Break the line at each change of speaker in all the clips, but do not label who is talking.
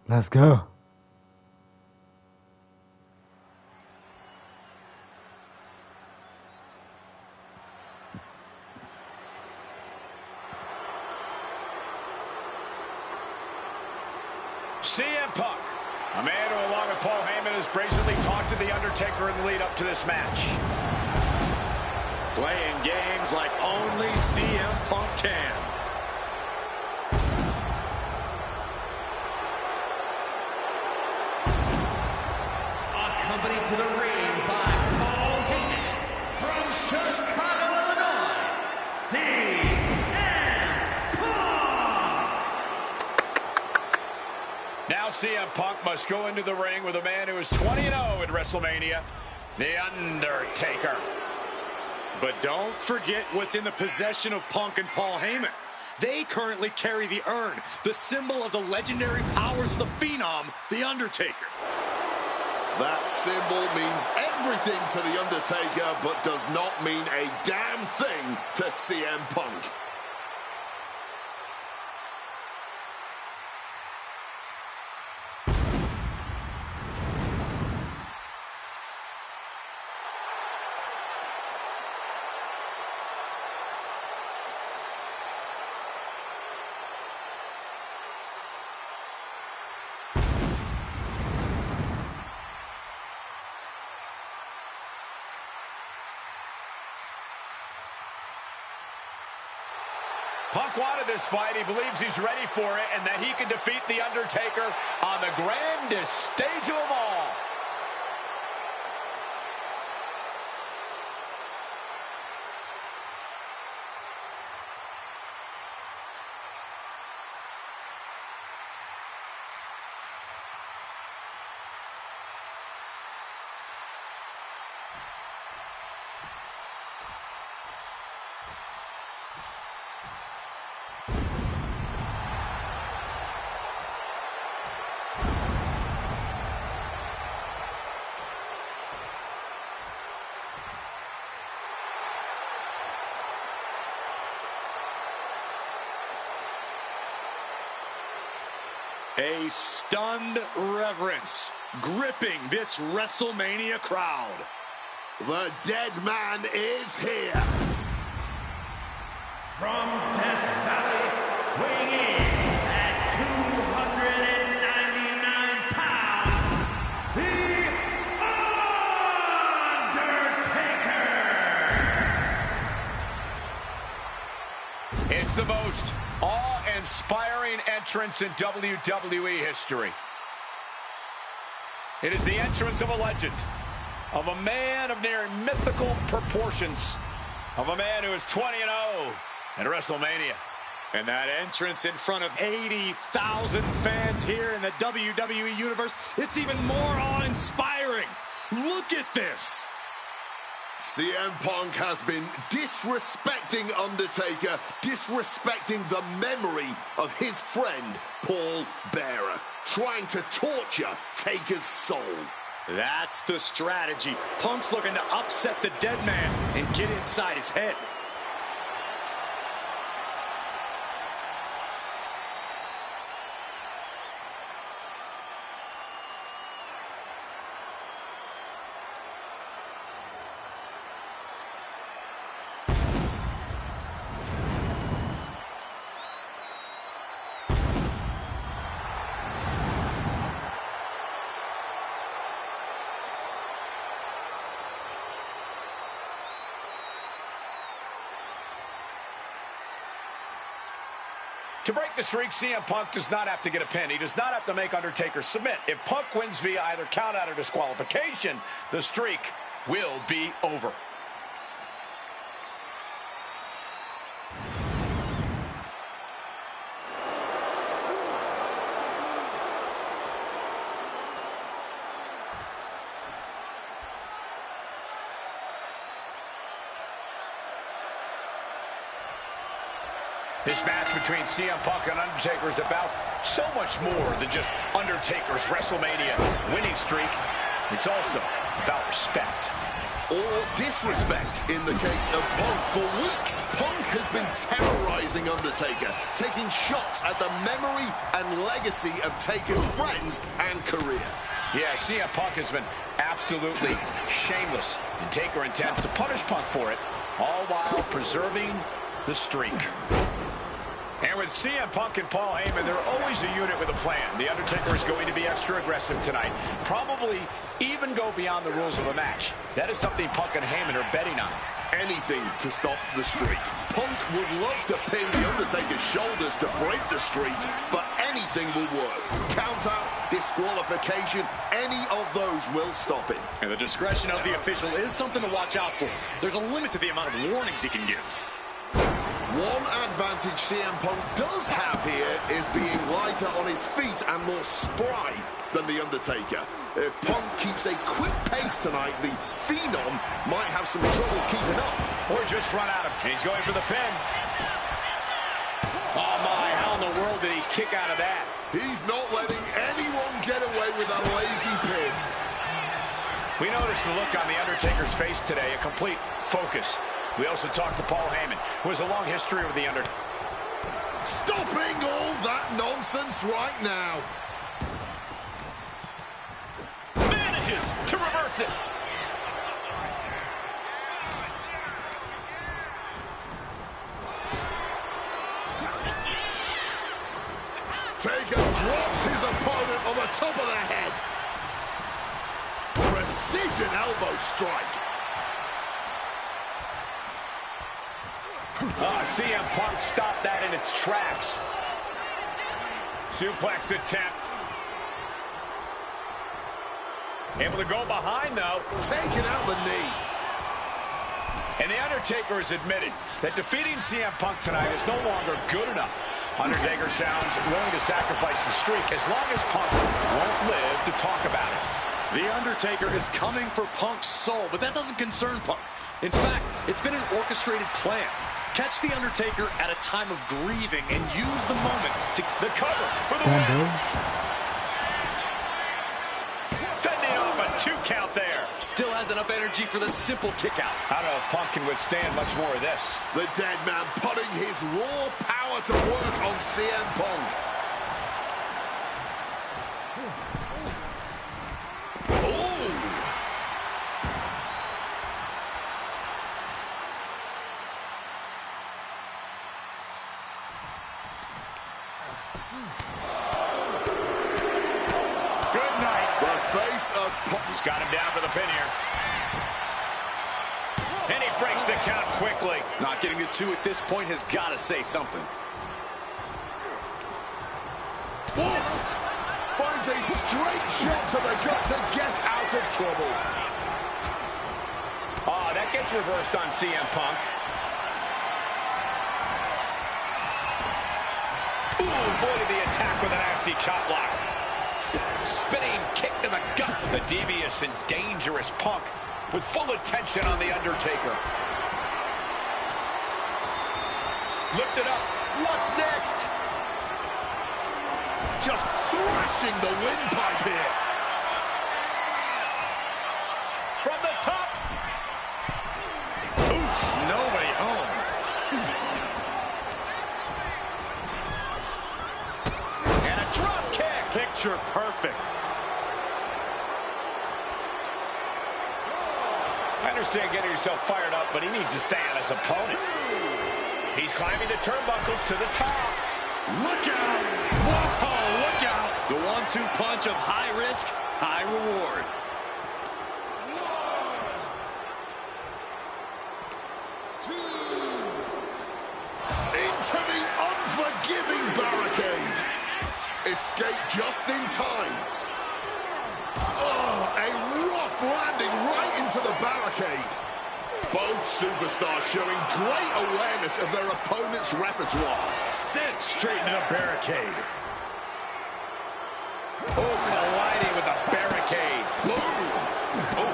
Let's go.
CM Punk, a man who, along with Paul Heyman, has brazenly talked to The Undertaker in the lead up to this match. Playing games like only CM Punk can.
Accompanied to the ring by Paul Heyman from Chicago, Illinois, CM Punk.
Now CM Punk must go into the ring with a man who is 20-0 at WrestleMania, The Undertaker.
But don't forget what's in the possession of Punk and Paul Heyman. They currently carry the urn, the symbol of the legendary powers of the Phenom, The Undertaker.
That symbol means everything to The Undertaker, but does not mean a damn thing to CM Punk.
Punk wanted this fight. He believes he's ready for it and that he can defeat The Undertaker on the grandest stage of them all.
A stunned reverence gripping this WrestleMania crowd.
The Deadman is here.
From Death Valley, weighing in at 299 pounds, The Undertaker.
It's the most awe-inspiring entrance in WWE history. It is the entrance of a legend, of a man of near mythical proportions, of a man who is 20-0 at WrestleMania.
And that entrance in front of 80,000 fans here in the WWE Universe, it's even more awe-inspiring. Look at this.
CM Punk has been disrespecting Undertaker, disrespecting the memory of his friend, Paul Bearer, trying to torture Taker's soul.
That's the strategy. Punk's looking to upset the Deadman and get inside his head.
To break the streak, CM Punk does not have to get a pin. He does not have to make Undertaker submit. If Punk wins via either countout or disqualification, the streak will be over. This match between CM Punk and Undertaker is about so much more than just Undertaker's WrestleMania winning streak. It's also about respect.
Or disrespect in the case of Punk. For weeks, Punk has been terrorizing Undertaker, taking shots at the memory and legacy of Taker's friends and career.
Yeah, CM Punk has been absolutely shameless, and Taker intends to punish Punk for it, all while preserving the streak. And with CM Punk and Paul Heyman, they're always a unit with a plan. The Undertaker is going to be extra aggressive tonight. Probably even go beyond the rules of a match. That is something Punk and Heyman are betting on.
Anything to stop the streak. Punk would love to pin the Undertaker's shoulders to break the streak, but anything will work. Count out, disqualification, any of those will stop it.
And the discretion of the official is something to watch out for. There's a limit to the amount of warnings he can give.
One advantage CM Punk does have here is being lighter on his feet and more spry than The Undertaker. If Punk keeps a quick pace tonight, the Phenom might have some trouble keeping up.
Or just run out of him. He's going for the pin. Oh my, how in the world did he kick out of that?
He's not letting anyone get away with a lazy pin.
We noticed the look on The Undertaker's face today, a complete focus. We also talked to Paul Heyman, who has a long history with The Undertaker.
Stopping all that nonsense right now.
Manages to reverse it.
Taker drops his opponent on the top of the head. Precision elbow strike.
CM Punk stopped that in its tracks. Suplex attempt. Able to go behind, though.
Taking out the knee.
And The Undertaker has admitted that defeating CM Punk tonight is no longer good enough. Undertaker sounds willing to sacrifice the streak as long as Punk won't live to talk about it.
The Undertaker is coming for Punk's soul, but that doesn't concern Punk. In fact, it's been an orchestrated plan. Catch The Undertaker at a time of grieving and use the moment to
the cover for the win. Fending off a 2 count there.
Still has enough energy for the simple kick out.
I don't know if Punk can withstand much more of this.
The Deadman putting his raw power to work on CM Punk.
Good night.
The face of Punk.
He's got him down for the pin here. And he breaks the count quickly.
Not getting to 2 at this point has got to say something.
Wolf finds a straight shot to the gut to get out of trouble.
Oh, that gets reversed on CM Punk. Ooh, avoided the attack with a nasty chop block. Spinning kick to the gut. The devious and dangerous Punk with full attention on The Undertaker. Lifted up. What's next?
Just thrashing the windpipe here.
From the top.
Oof, nobody home.
And a drop kick.
Picture perfect.
I understand getting yourself fired up, but he needs to stay on his opponent. He's climbing the turnbuckles to the top.
Look out! Whoa, look out! The 1-2 punch of high risk, high reward.
Into the unforgiving barricade. Escape just in time. Oh, a rough landing right into the barricade. Both superstars showing great awareness of their opponent's repertoire.
Sent straight into the barricade.
Oh, colliding with the barricade.
Boom!
Oh.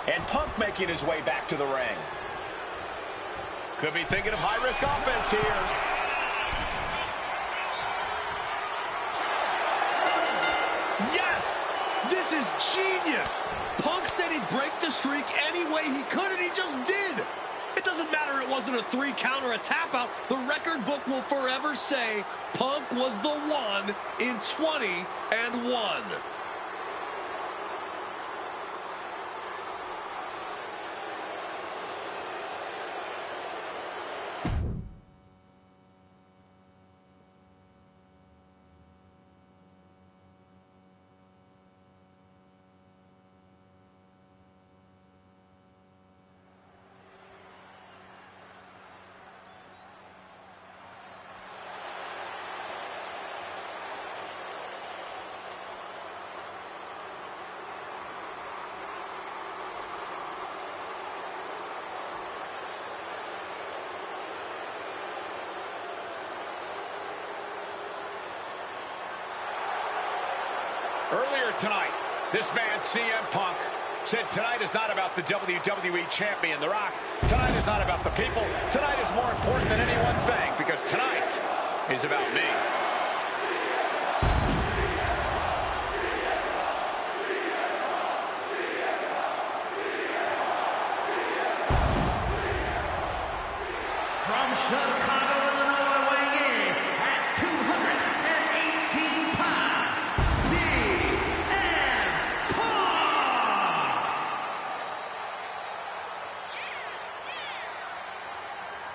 And Punk making his way back to the ring. Could be thinking of high-risk offense here.
Yes! This is genius. Punk said he'd break the streak any way he could, and he just did. It doesn't matter it wasn't a 3 count or a tap out. The record book will forever say Punk was the one in 20-1.
Earlier tonight, this man, CM Punk, said tonight is not about the WWE Champion, The Rock. Tonight is not about the people. Tonight is more important than any one thing, because tonight is about me.
From Chicago, Illinois, weighing in at 218 pounds, CM Punk!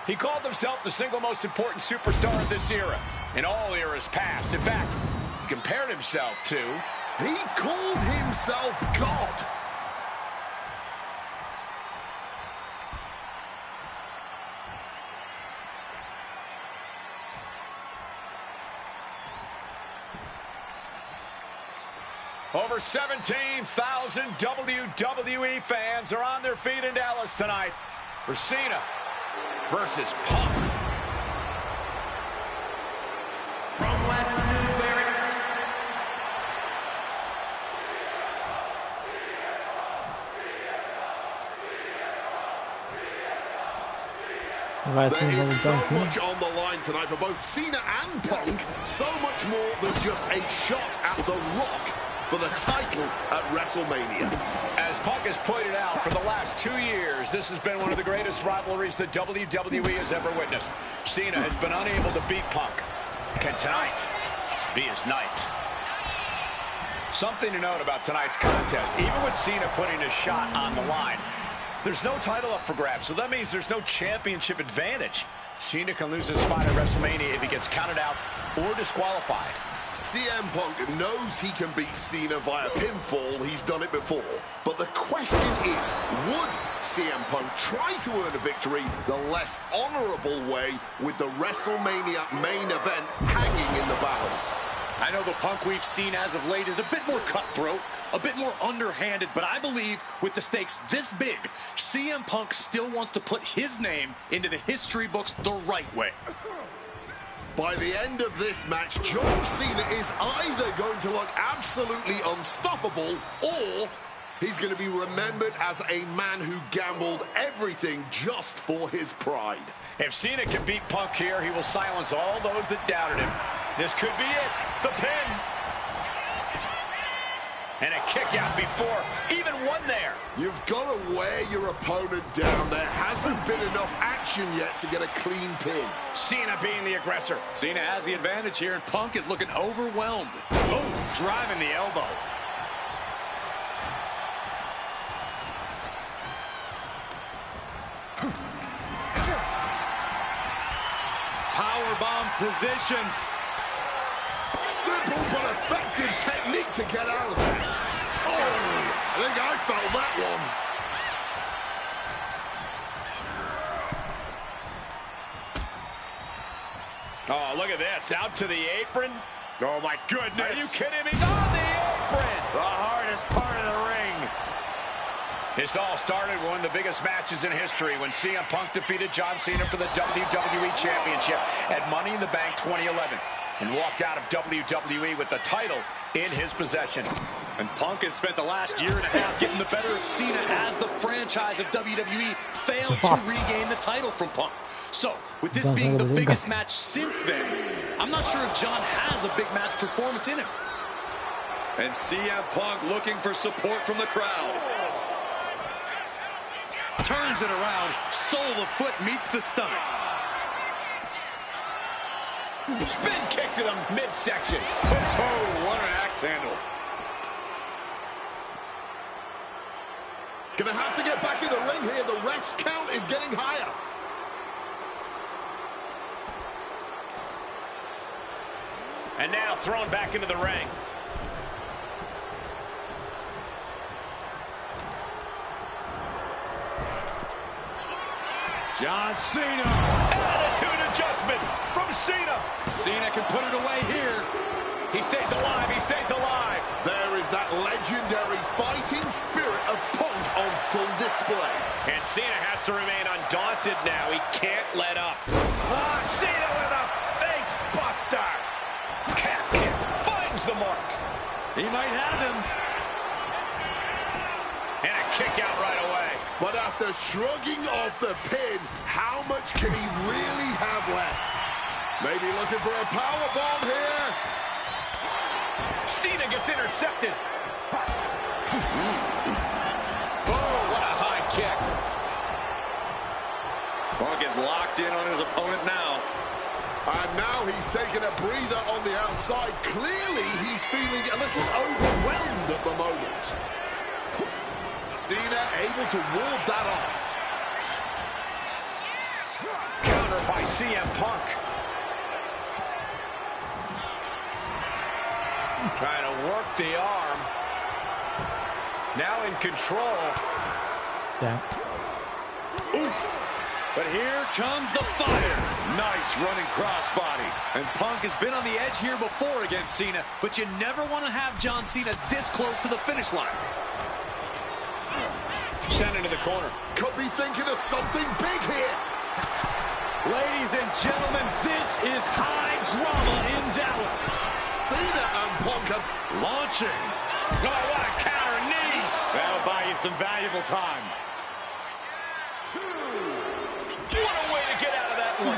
He called himself the single most important superstar of this era, in all eras past. In fact, he compared himself to...
He called himself God.
Over 17,000 WWE fans are on their feet in Dallas tonight for Cena versus Punk.
From West Newbury.
There is so much on the line tonight for both Cena and Punk. So much more than just a shot at The Rock for the title at WrestleMania.
As Punk has pointed out, for the last 2 years, this has been one of the greatest rivalries that WWE has ever witnessed. Cena has been unable to beat Punk. Can tonight be his night? Something to note about tonight's contest, even with Cena putting his shot on the line, there's no title up for grabs, so that means there's no championship advantage. Cena can lose his spot at WrestleMania if he gets counted out or disqualified.
CM Punk knows he can beat Cena via pinfall. He's done it before. But the question is, would CM Punk try to earn a victory the less honorable way with the WrestleMania main event hanging in the balance?
I know the Punk we've seen as of late is a bit more cutthroat, a bit more underhanded, but I believe with the stakes this big, CM Punk still wants to put his name into the history books the right way.
By the end of this match, John Cena is either going to look absolutely unstoppable, or he's going to be remembered as a man who gambled everything just for his pride.
If Cena can beat Punk here, he will silence all those that doubted him. This could be it. The pin. And a kick out before even one there.
You've got to wear your opponent down. There hasn't been enough action yet to get a clean pin.
Cena being the aggressor.
Cena has the advantage here, and Punk is looking overwhelmed. Oh,
Driving the elbow.
powerbomb position.
Simple but effective technique to get out of there. Oh, I think I felt that one.
Oh, look at this. Out to the apron. Oh, my goodness. Are you kidding me? On the apron.
The hardest part of the ring.
This all started with one of the biggest matches in history when CM Punk defeated John Cena for the WWE Championship at Money in the Bank 2011 and walked out of WWE with the title in his possession.
And Punk has spent the last year and a half getting the better of Cena as the franchise of WWE failed to regain the title from Punk. So, with this being the biggest match since then, I'm not sure if John has a big match performance in him. And CM Punk looking for support from the crowd. Turns it around. Sole of foot meets the stomach.
Spin kick to the midsection.
Oh, what an axe handle.
Gonna have to get back in the ring here. The ref's count is getting higher.
And now thrown back into the ring.
John Cena.
Attitude adjustment from Cena.
Cena can put it away here.
He stays alive. He stays alive.
There is that legendary fighting spirit of Punk on full display.
And Cena has to remain undaunted now. He can't let up. Ah, Cena with a face buster. Calf kick finds the mark.
He might have him.
And a kick out right away.
But after shrugging off the pin, how much can he really have left? Maybe looking for a power bomb here.
Cena gets intercepted. Oh, what a high kick.
Punk is locked in on his opponent now.
And now he's taking a breather on the outside. Clearly, he's feeling a little overwhelmed at the moment. Cena able to ward that off.
Counter by CM Punk. Trying to work the arm. Now in control.
Yeah.
Oof. But here comes the fire. Nice running crossbody. And Punk has been on the edge here before against Cena, but you never want to have John Cena this close to the finish line.
Sent into the corner.
Could be thinking of something big here.
Ladies and gentlemen, this is high drama in Dallas.
Cena and Punk are
Launching.
Oh, what a counter, knees.
That'll buy you some valuable time.
What a way to get out of that one.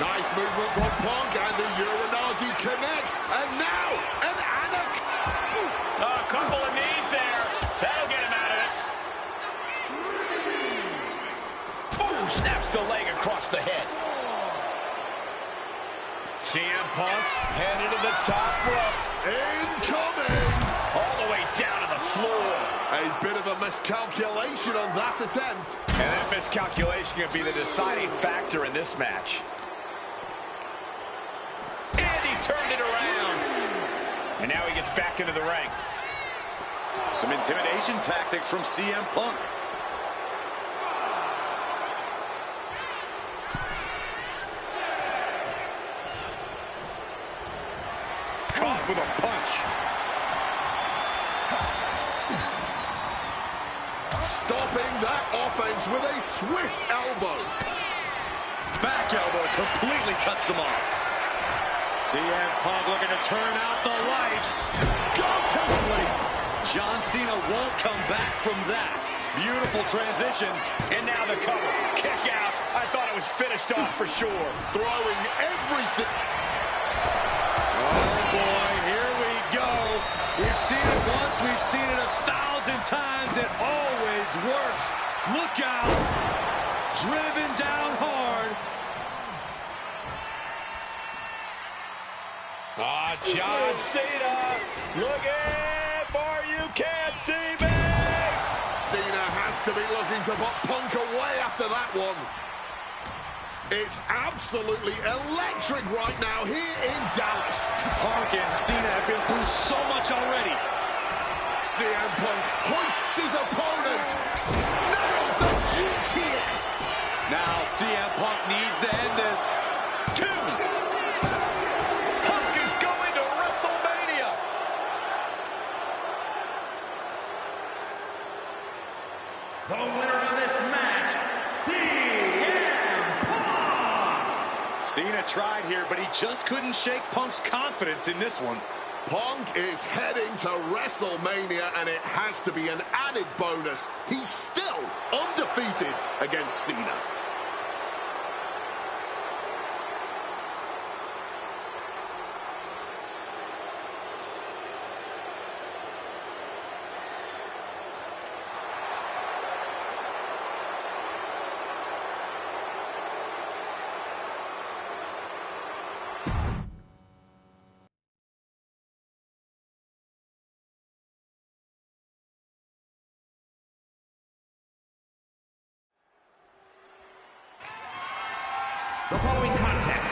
nice movement from Punk, and the Uranagi connects. And now an Anak.
A couple of knees there. That'll get him out of it. Ooh, snaps the leg across the head. CM Punk headed to the top rope.
Incoming!
All the way down to the floor.
A bit of a miscalculation on that attempt.
And that miscalculation could be the deciding factor in this match. And he turned it around. And now he gets back into the ring.
Some intimidation tactics from CM Punk. Caught with a punch.
Stopping that offense with a swift elbow.
Back elbow completely cuts them off. CM Punk looking to turn out the lights.
Go to sleep.
John Cena won't come back from that. Beautiful transition.
And now the cover. Kick out. I thought it was finished off for sure.
Throwing everything.
Oh boy, here we go. We've seen it once, we've seen it 1,000 times. It always works. Look out. Driven down hard.
Ah, John Cena looking for you can't see me.
Cena has to be looking to put Punk away after that one. It's absolutely electric right now here in Dallas.
Punk and Cena have been through so much already.
CM Punk hoists his opponent. Nails the GTS.
Now CM Punk needs to end this.
2. Punk is going to WrestleMania.
The winner of this match, CM Punk!
Cena tried here, but he just couldn't shake Punk's confidence in this one.
Punk is heading to WrestleMania, and it has to be an added bonus. He's still undefeated against Cena.
The following contest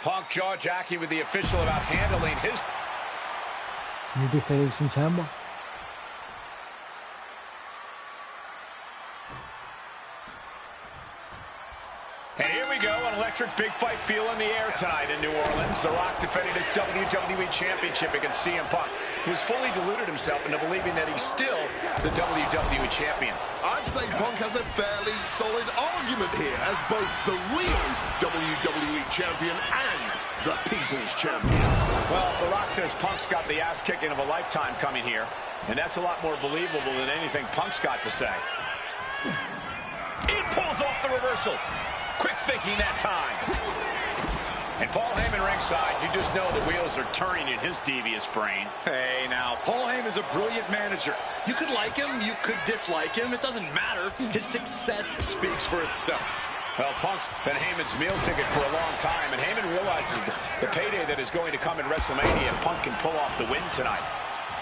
Punk jaw-jacking with the official about handling his... And here we go, an electric big fight feel in the air tonight in New Orleans. The Rock defending his WWE Championship against CM Punk, who's fully deluded himself into believing that he's still the WWE Champion.
I'd say Punk has a fairly solid argument here as both the real WWE Champion and the People's Champion.
Well, The Rock says Punk's got the ass-kicking of a lifetime coming here, and that's a lot more believable than anything Punk's got to say. He pulls off the reversal. Quick thinking that time. And Paul Heyman ringside, you just know the wheels are turning in his devious brain.
Hey, now, Paul Heyman's a brilliant manager. You could like him, you could dislike him. It doesn't matter. His success speaks for itself.
Well, Punk's been Heyman's meal ticket for a long time, and Heyman realizes the payday that is going to come in WrestleMania, and Punk can pull off the win tonight.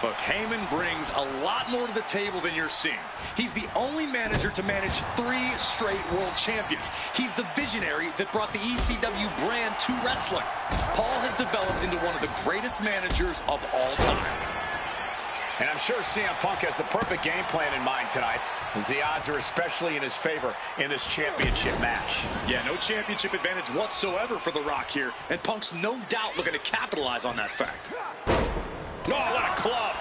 Look, Heyman brings a lot more to the table than you're seeing. He's the only manager to manage 3 straight world champions. He's the visionary that brought the ECW brand to wrestling. Paul has developed into one of the greatest managers of all time.
And I'm sure CM Punk has the perfect game plan in mind tonight, as the odds are especially in his favor in this championship match.
Yeah, no championship advantage whatsoever for The Rock here, and Punk's no doubt looking to capitalize on that fact.
Oh, what a club.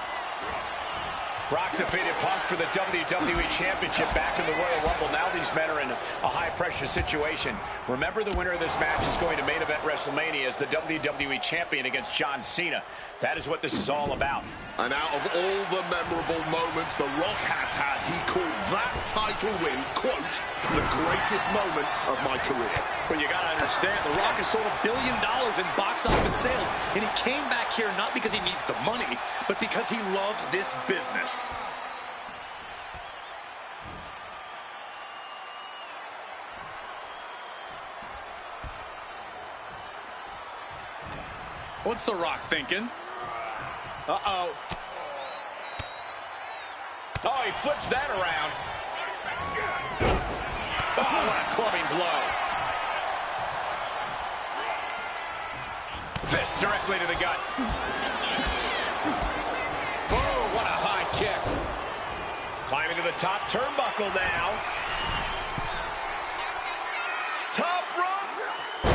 Rock defeated Punk for the WWE Championship back in the Royal Rumble. Now these men are in a high-pressure situation. Remember, the winner of this match is going to main event WrestleMania as the WWE Champion against John Cena. That is what this is all about.
And out of all the memorable moments The Rock has had, he called that title win, quote, the greatest moment of my career.
Well, you got to understand, The Rock has sold $1 billion in box office sales, and he came back here not because he needs the money, but because he loves this business. What's The Rock thinking?
Uh-oh. Oh, he flips that around. Oh, what a clubbing blow. Fist directly to the gut. Oh, what a high kick. Climbing to the top turnbuckle now.
Top rope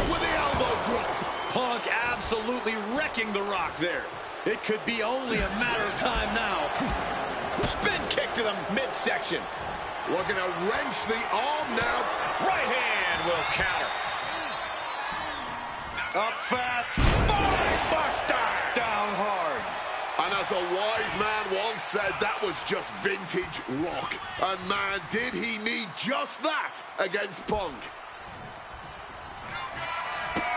with the elbow drop.
Punk absolutely wrecking The Rock there. It could be only a matter of time now.
Spin kick to the midsection.
Looking to wrench the arm now.
Right hand will counter.
Up fast. Body buster. Down hard.
And as a wise man once said, that was just vintage Rock. And man, did he need just that against Punk.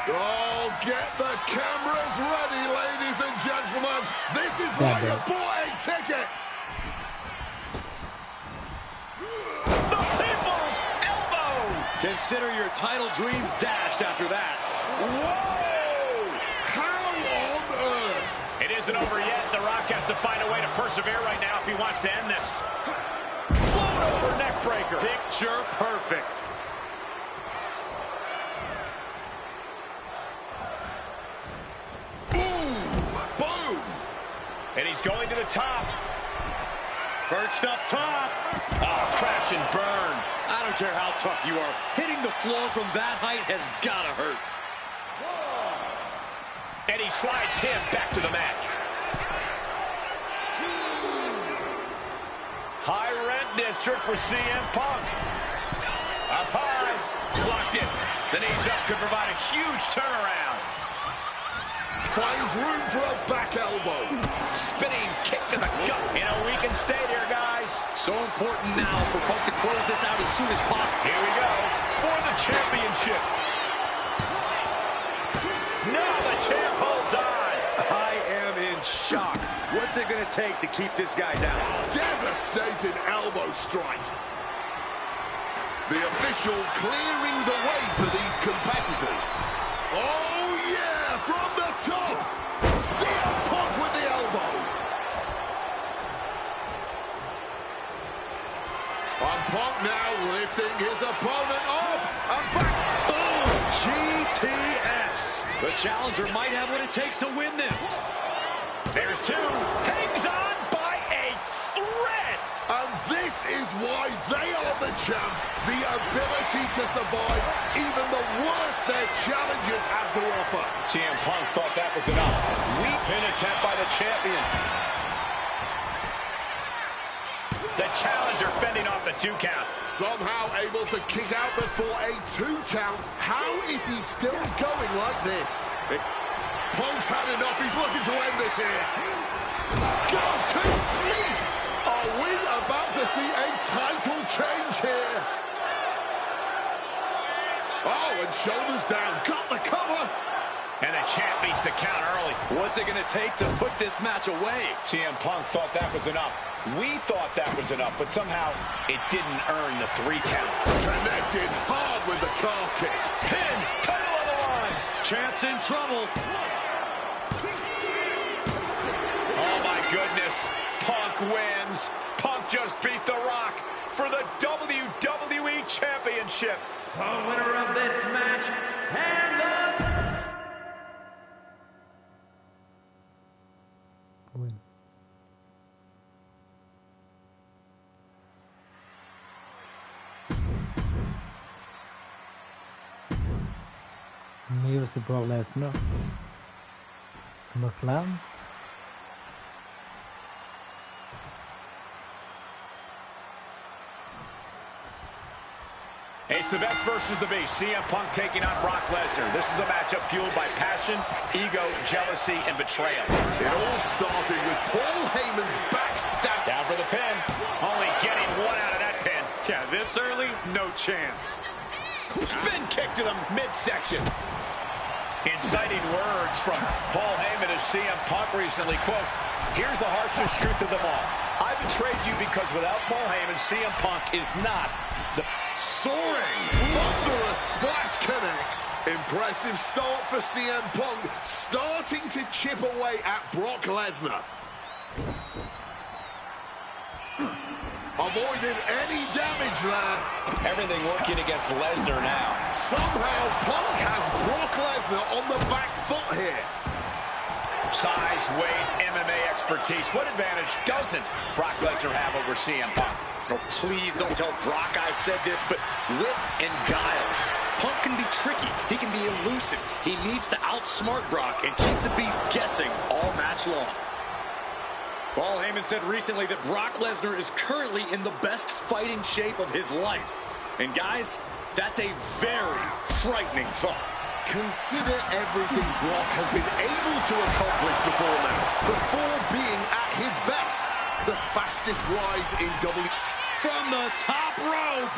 Oh, get the cameras ready, ladies and gentlemen. This is why you bought a ticket.
The People's Elbow.
Consider your title dreams dashed after that.
Whoa! How on earth?
It isn't over yet. The Rock has to find a way to persevere right now if he wants to end this. Float over neck breaker.
Picture perfect.
And he's going to the top.
Perched up top.
Oh, crash and burn.
I don't care how tough you are. Hitting the floor from that height has got to hurt.
And he slides him back to the mat. High rent district for CM Punk. Up high. Blocked it. The knees up could provide a huge turnaround.
Finds room for a back elbow.
Spinning kick to the gut. You know, we can stay there, guys.
So important now for Punk to close this out as soon as possible.
Here we go for the championship. Now the champ holds on.
I am in shock. What's it going to take to keep this guy down?
Devastating elbow strike. The official clearing the way for these competitors. Oh, yeah, from the top. CM Punk with the elbow. And Punk now lifting his opponent up and back.
Oh, GTS. The challenger might have what it takes to win this.
There's two. Hangs on by a thread.
And this is why they are the champ. The ability to survive even the worst their challengers have to offer.
CM Punk thought that was enough. Weak pin attempt by the champion. The challenger fending off the 2 count.
Somehow able to kick out before a 2 count. How is he still going like this? Punk's had enough. He's looking to end this here. Go to sleep. Are we about to see a title change here? Oh, and shoulders down. Got the cover.
And the champ beats the count early.
What's it going to take to put this match away?
CM Punk thought that was enough. We thought that was enough, but somehow it didn't earn the 3 count.
Connected hard with the calf kick.
Pin, title on the line.
Champ's in trouble.
Oh, my goodness. Punk wins. Punk just beat The Rock for the WWE Championship.
The winner of this match, and the...
Win. Music Brock Lesnar. SummerSlam.
It's the best versus the beast. CM Punk taking on Brock Lesnar. This is a matchup fueled by passion, ego, jealousy, and betrayal.
It all started with Paul Heyman's backstab.
Down for the pin. Only getting 1 out of that pin.
Yeah, this early, no chance.
Spin kick to the midsection. Inciting words from Paul Heyman as CM Punk recently, quote, "Here's the harshest truth of them all. I betrayed you because without Paul Heyman, CM Punk is not the..."
Soaring. Thunderous splash connects. Impressive start for CM Punk, starting to chip away at Brock Lesnar. Avoided any damage there.
Everything working against Lesnar now.
Somehow Punk has Brock Lesnar on the back foot here.
Size, weight, MMA expertise. What advantage doesn't Brock Lesnar have over CM Punk?
Oh, please don't tell Brock I said this, but wit and guile. Punk can be tricky. He can be elusive. He needs to outsmart Brock and keep the beast guessing all match long. Paul Heyman said recently that Brock Lesnar is currently in the best fighting shape of his life. And guys, that's a very frightening thought.
Consider everything Brock has been able to accomplish before now, before being at his best. The fastest rise in WWE.
From the top rope.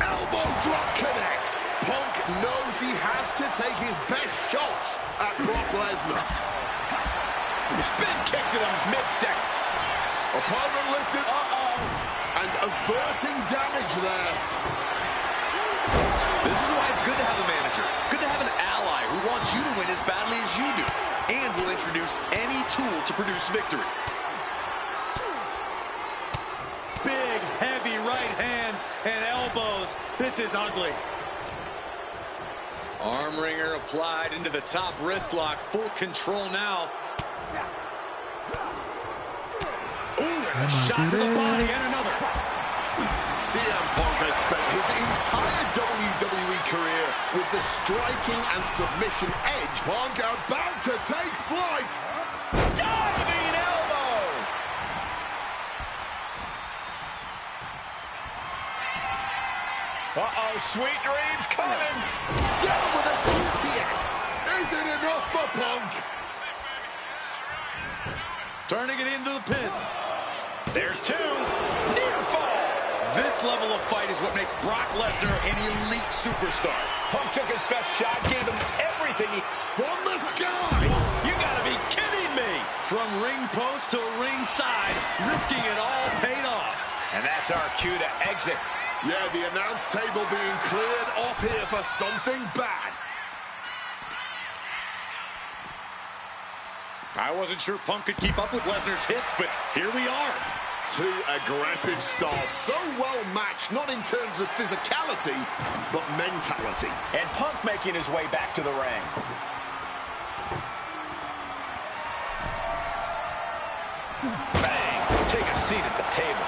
Elbow drop connects. Punk knows he has to take his best shots at Brock Lesnar.
Spin kick to the midsection.
Opponent lifted. And averting damage there.
This is why it's good to have a manager. Good to have an ally who wants you to win as badly as you do. And will introduce any tool to produce victory. Big, heavy right hands and elbows. This is ugly. Arm wringer applied into the top wrist lock. Full control now. Ooh, and a shot to the body and another.
CM Punk has spent his entire WWE career with the striking and submission edge. Punk about to take flight.
Diving elbow. Sweet dreams coming.
Down with a GTS. Is it enough for Punk?
Turning it into the pin.
There's 2. Near fall.
This level of fight is what makes Brock Lesnar an elite superstar.
Punk took his best shot, gave him everything he...
From the sky.
You gotta be kidding me.
From ring post to ring side, risking it all paid off.
And that's our cue to exit.
Yeah, the announce table being cleared off here for something bad.
I wasn't sure Punk could keep up with Lesnar's hits, but here we are.
Two aggressive stars, so well matched, not in terms of physicality, but mentality.
And Punk making his way back to the ring. Bang! Take a seat at the table.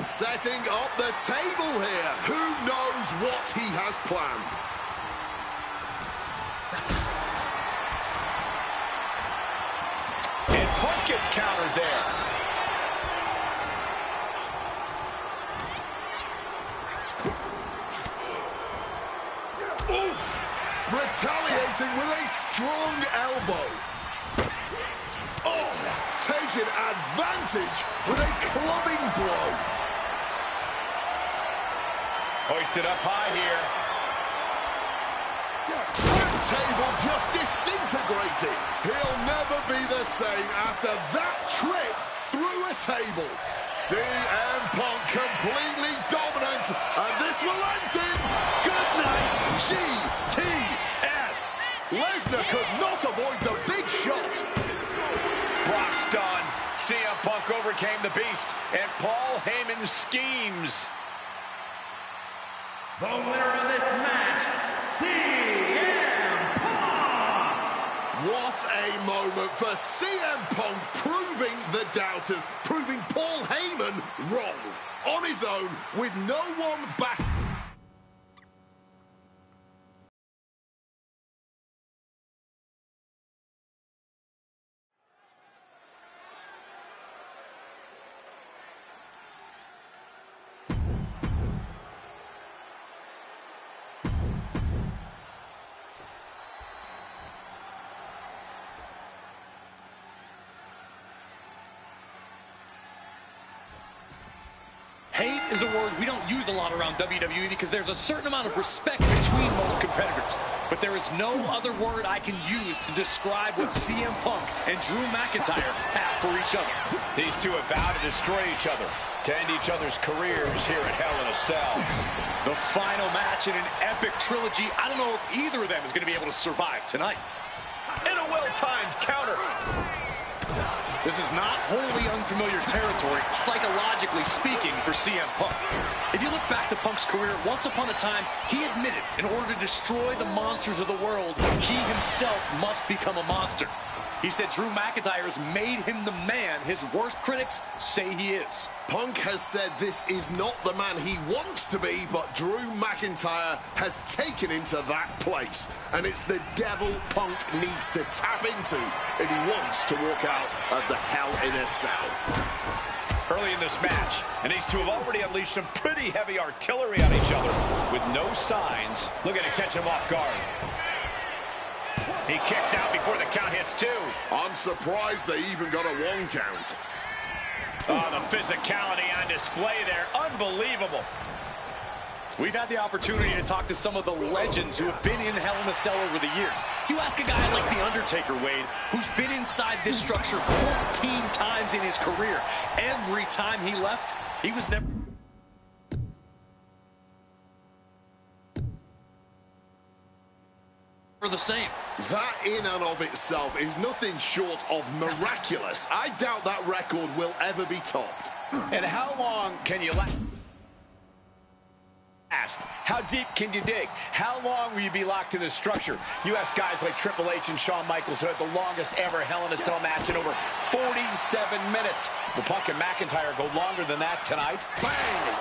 Setting up the table here. Who knows what he has planned?
And Punk gets countered there.
Oof! Retaliating with a strong elbow. Oh, taking advantage with a clubbing blow.
Hoisted up high here.
That table just disintegrated. He'll never be the same after that trip through a table. CM Punk completely dominant, and this will end things. Good night, GTS. Lesnar could not avoid the big shot.
Brock's done. CM Punk overcame the beast, and Paul Heyman schemes.
The winner of this match, CM Punk!
What a moment for CM Punk, proving the doubters, proving Paul Heyman wrong. On his own, with no one back.
Hate is a word we don't use a lot around WWE because there's a certain amount of respect between most competitors. But there is no other word I can use to describe what CM Punk and Drew McIntyre have for each other.
These two have vowed to destroy each other, to end each other's careers here at Hell in a Cell.
The final match in an epic trilogy. I don't know if either of them is going to be able to survive tonight.
And a well-timed counter.
This is not wholly unfamiliar territory, psychologically speaking, for CM Punk. If you look back to Punk's career, once upon a time, he admitted in order to destroy the monsters of the world, he himself must become a monster. He said Drew McIntyre has made him the man his worst critics say he is.
Punk has said this is not the man he wants to be, but Drew McIntyre has taken him to that place. And it's the devil Punk needs to tap into if he wants to walk out of the Hell in a Cell.
Early in this match, and these two have already unleashed some pretty heavy artillery on each other with no signs looking to catch him off guard. He kicks out before the count hits two.
I'm surprised they even got a 1 count.
Oh, the physicality on display there. Unbelievable.
We've had the opportunity to talk to some of the legends who have been in Hell in a Cell over the years. You ask a guy like The Undertaker, Wade, who's been inside this structure 14 times in his career. Every time he left, he was never the same.
That in and of itself is nothing short of miraculous. I doubt that record will ever be topped.
And how long can you last? How deep can you dig? How long will you be locked in this structure? You ask guys like Triple H and Shawn Michaels, who had the longest ever Hell in a Cell match in over 47 minutes. The Punk and McIntyre go longer than that tonight.
Bang!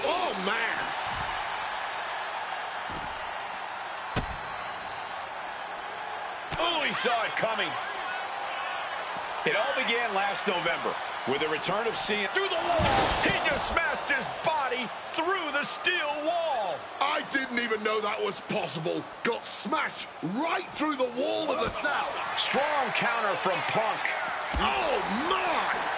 Oh, man!
Oh, he saw it coming. It all began last November with the return of CM through the wall. He just smashed his body through the steel wall.
I didn't even know that was possible. Got smashed right through the wall of the cell.
Strong counter from Punk.
Oh, my!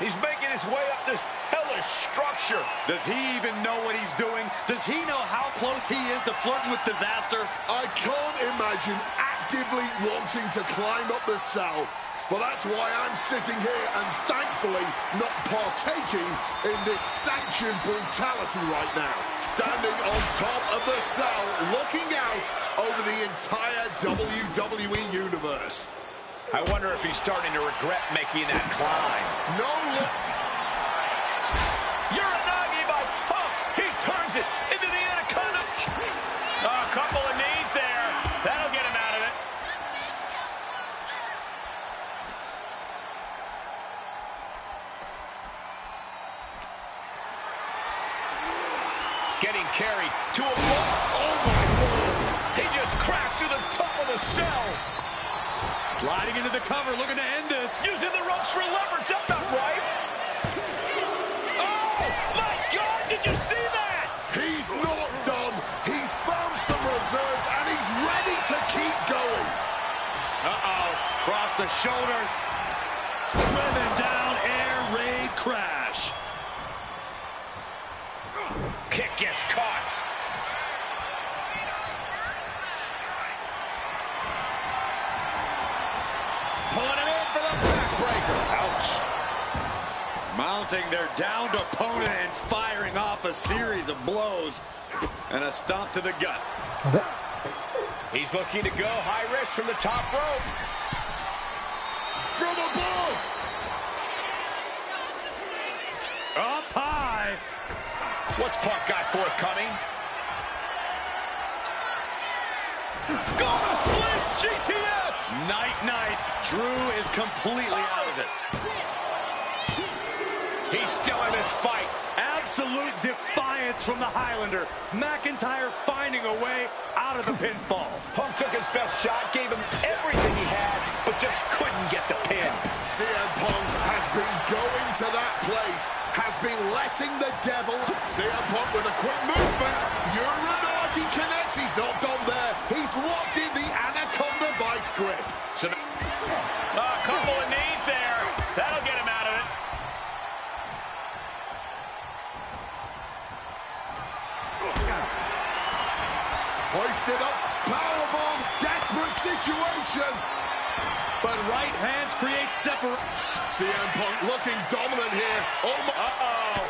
He's making his way up this hellish structure.
Does he even know what he's doing? Does he know how close he is to flirting with disaster?
I can't imagine actively wanting to climb up the cell but that's why I'm sitting here and thankfully not partaking in this sanctioned brutality right now. Standing on top of the cell, looking out over the entire WWE Universe.
I wonder if he's starting to regret making that climb.
No look.
Uranagi by Punk. He turns it into the Anaconda. A couple of knees there. That'll get him out of it. Getting carried to a ball. Oh, my God. He just crashed through the top of the cell.
Sliding into the cover, looking to end this.
Using the ropes for leverage. That's not right. Oh, my God. Did you see that?
He's not done. He's found some reserves, and he's ready to keep going.
Uh-oh. Cross the shoulders. Driven down, air raid crash.
Kick gets caught. Pulling him in for the backbreaker. Ouch.
Mounting their downed opponent and firing off a series of blows. And a stomp to the gut.
He's looking to go high risk from the top rope.
From above.
Up high.
What's Punk got forthcoming? Gonna sleep, GTS!
Night. Drew is completely out of it.
He's still in this fight.
Absolute defiance from the Highlander. McIntyre finding a way out of the pinfall.
Punk took his best shot, gave him everything he had, but just couldn't get the pin.
CM Punk has been going to that place, has been letting the devil. CM Punk with a quick movement. Uranagi connects. He's not done there. He's locked in the Anaconda vice grip.
So, a couple of knees there. That'll get him out of it.
Hoisted up, powerbomb, desperate situation.
But right hands create separate.
CM Punk looking dominant here. Oh my.
Uh-oh.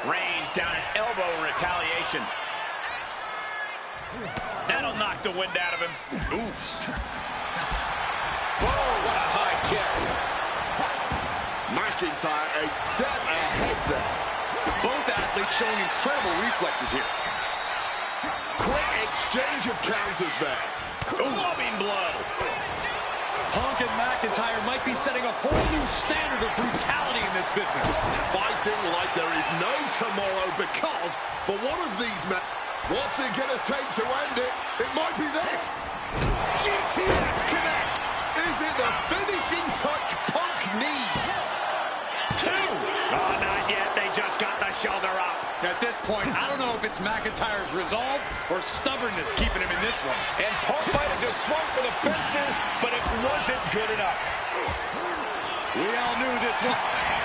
Range down an elbow in retaliation. That'll knock the wind out of him. Oof. Whoa, what a high kick.
McIntyre a step ahead there.
Both athletes showing incredible reflexes here.
Quick exchange of counters there.
Clubbing blow.
Punk and McIntyre might be setting a whole new standard of brutality in this business.
Fighting like there is no tomorrow because for one of these men, what's it going to take to end it? It might be this. GTS connects. Is it the finishing touch Punk needs?
Two. Oh, not yet. They just got the shoulder up.
At this point, I don't know if it's McIntyre's resolve or stubbornness keeping him in this one.
And Punk might have just swung for the fences, but it wasn't good enough.
We all knew this one.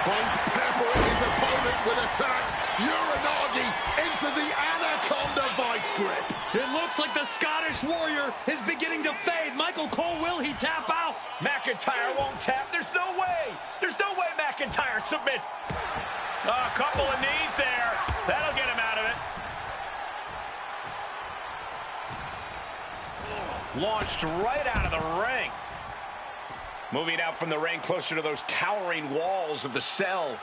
Punk peppering his opponent with attacks. Uranagi into the Anaconda vice grip.
It looks like the Scottish Warrior is beginning to fade. Michael Cole, will he tap out?
McIntyre won't tap. There's no way. There's no way McIntyre submits. A couple of knees there. That'll get him out of it. Launched right out of the ring. Moving out from the ring closer to those towering walls of the cell.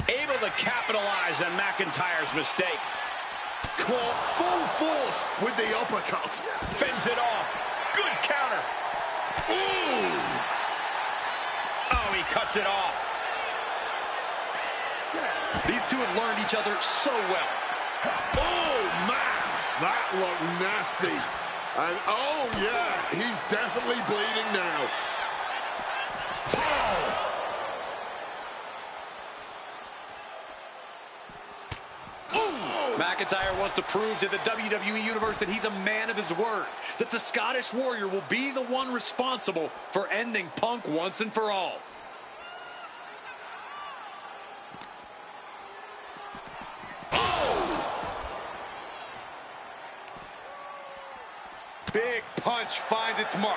Able to capitalize on McIntyre's mistake.
Caught full force with the uppercut.
Fends it off. Good counter.
Ooh!
Oh, he cuts it off.
These two have learned each other so well.
Oh, man! That looked nasty. And, oh, yeah, he's definitely bleeding now. Oh!
McIntyre wants to prove to the WWE Universe that he's a man of his word, that the Scottish Warrior will be the one responsible for ending Punk once and for all. Big punch finds its mark.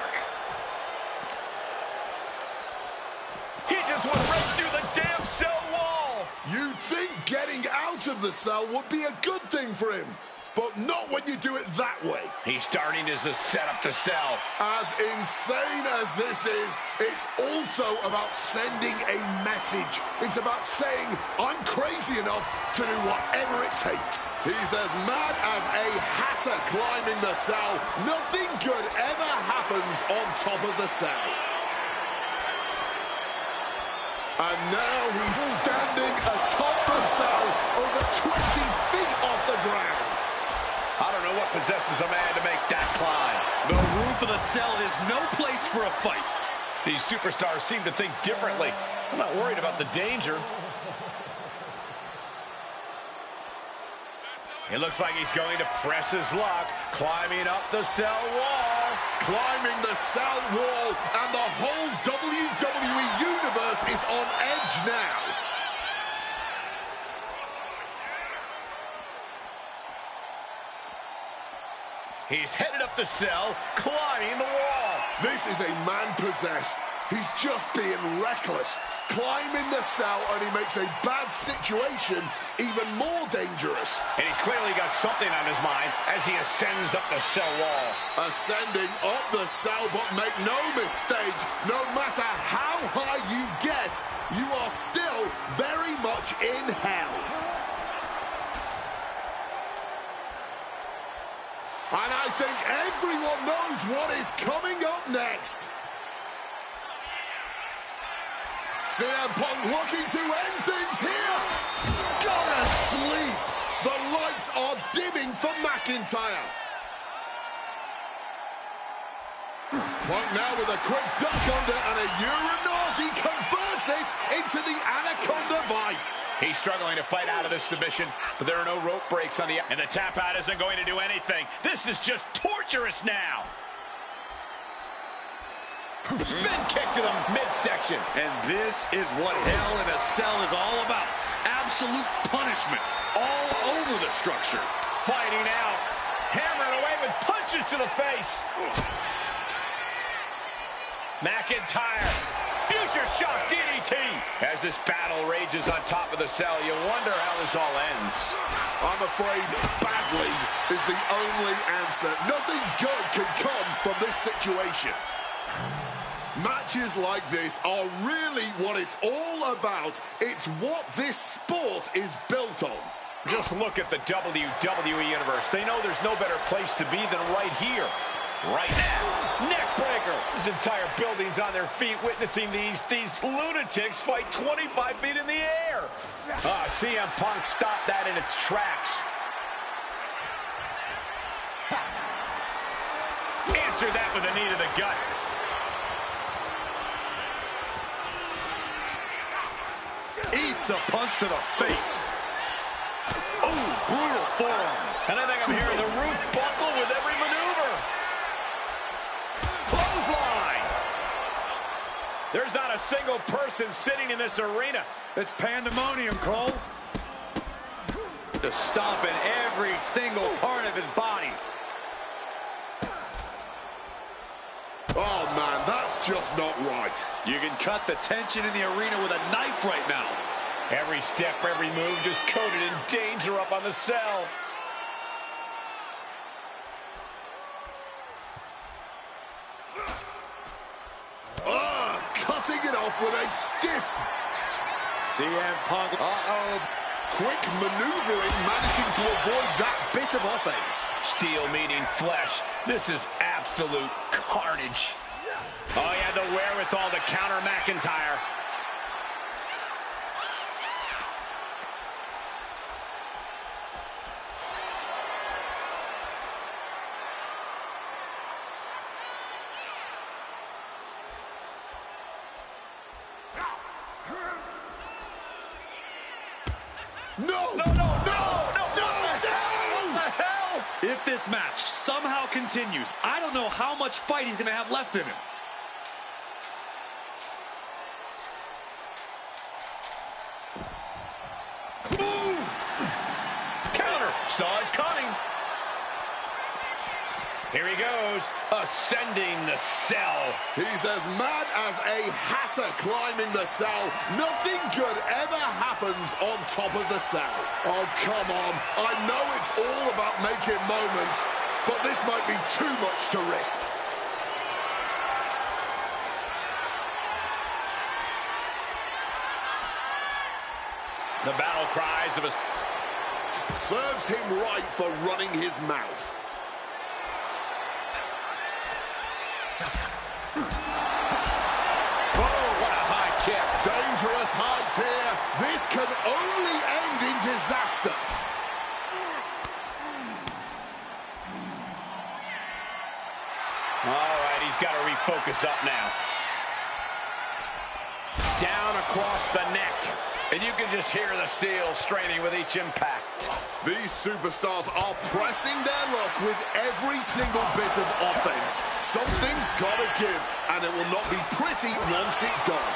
He just went right through the damn cell wall.
You'd think getting out of the cell would be a good thing for him, but not when you do it that way.
He's starting to set up the cell.
As insane as this is, it's also about sending a message. It's about saying, I'm crazy enough to do whatever it takes. He's as mad as a hatter climbing the cell. Nothing good ever happens on top of the cell. And now he's standing atop the cell, over 20 feet off the ground.
I don't know what possesses a man to make that climb.
The roof of the cell is no place for a fight.
These superstars seem to think differently. I'm not worried about the danger. It looks like he's going to press his luck, climbing up the cell wall.
Climbing the cell wall, and the whole WWE Universe is on edge now.
He's headed up the cell, climbing the wall.
This is a man possessed. He's just being reckless. Climbing the cell, and he makes a bad situation even more dangerous.
And he's clearly got something on his mind as he ascends up the cell wall.
Ascending up the cell, but make no mistake, no matter how high you get, you are still very much in hell. And I think everyone knows what is coming up next. CM Punk looking to end things here.
Go to sleep.
The lights are dimming for McIntyre. Punk now with a quick duck under and a Uranagi converts it into the Anaconda Vice.
He's struggling to fight out of this submission, but there are no rope breaks on the... And the tap out isn't going to do anything. This is just torturous now. Spin kick to the midsection.
And this is what hell in a cell is all about. Absolute punishment all over the structure.
Fighting out. Hammering away with punches to the face. McIntyre. Future shock DDT. As this battle rages on top of the cell, you wonder how this all ends.
I'm afraid badly is the only answer. Nothing good can come from this situation. Matches like this are really what it's all about. It's what this sport is built on.
Just look at the WWE Universe. They know there's no better place to be than right here. Right now. Neckbreaker. This entire building's on their feet witnessing these lunatics fight 25 feet in the air. CM Punk stopped that in its tracks. Answer that with a knee to the gut.
Eats a punch to the face. Oh, brutal forearm.
And I think I'm hearing the roof buckle with every maneuver. Clothesline. There's not a single person sitting in this arena.
It's pandemonium, Cole. Just stomping every single part of his body.
Oh, man, that's just not right.
You can cut the tension in the arena with a knife right now.
Every step, every move just coated in danger up on the cell.
Cutting it off with a stiff.
CM Punk.
Quick maneuvering, managing to avoid that bit of offense.
Steel meeting flesh. This is absolute carnage. Oh, he had the wherewithal to counter McIntyre.
No!
No, no, no, no, no, what the hell?
If this match somehow continues, I don't know how much fight he's going to have left in him.
Move! Counter! Saw it coming. Here he goes, ascending the cell.
He's as mad as a hatter climbing the cell. Nothing good ever happens on top of the cell. Oh, come on. I know it's all about making moments, but this might be too much to risk.
The battle cries of his...
Serves him right for running his mouth.
Oh, what a high kick.
Dangerous heights here. This can only end in disaster.
All right, he's got to refocus up now. Down across the neck. And you can just hear the steel straining with each impact.
These superstars are pressing their luck with every single bit of offense. Something's got to give, and it will not be pretty once it does.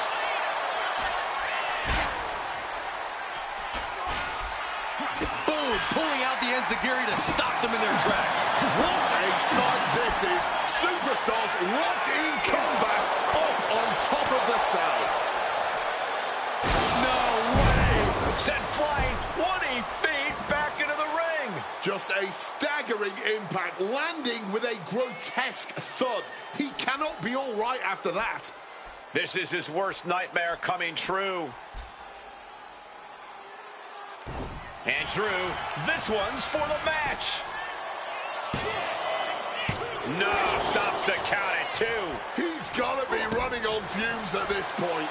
Boom! Pulling out the enziguri to stop them in their tracks.
What a sight this is. Superstars locked in combat up on top of the cell.
Sent flying 20 feet back into the ring.
Just a staggering impact, landing with a grotesque thud. He cannot be all right after that.
This is his worst nightmare coming true. And Drew, this one's for the match. No, stops the count at 2.
He's got to be running on fumes at this point.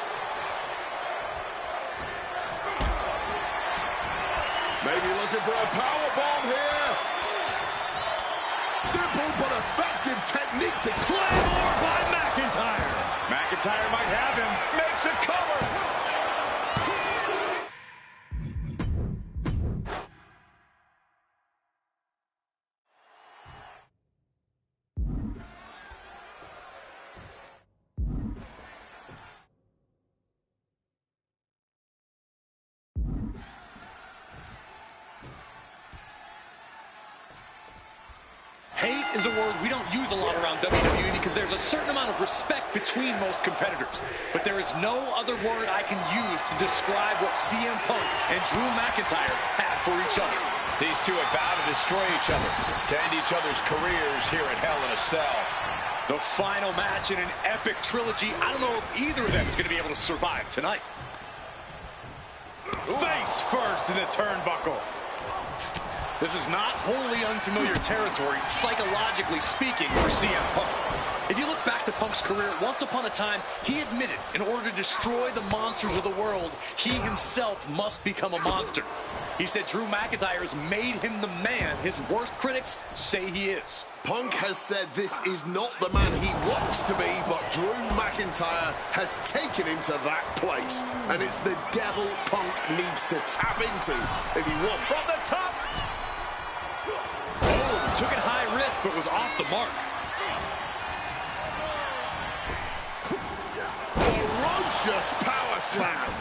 Maybe looking for a powerbomb here. Simple but effective technique to
Claymore by McIntyre.
McIntyre might have him. Makes a cover.
Hate is a word we don't use a lot around WWE because there's a certain amount of respect between most competitors. But there is no other word I can use to describe what CM Punk and Drew McIntyre have for each other.
These two have vowed to destroy each other, to end each other's careers here at Hell in a Cell.
The final match in an epic trilogy. I don't know if either of them is going to be able to survive tonight. Face first in the turnbuckle. This is not wholly unfamiliar territory, psychologically speaking, for CM Punk. If you look back to Punk's career, once upon a time, he admitted in order to destroy the monsters of the world, he himself must become a monster. He said Drew McIntyre has made him the man his worst critics say he is.
Punk has said this is not the man he wants to be, but Drew McIntyre has taken him to that place. And it's the devil Punk needs to tap into if he wants.
From the top!
Oh, took it high risk, but was off the mark.
Ferocious power slam.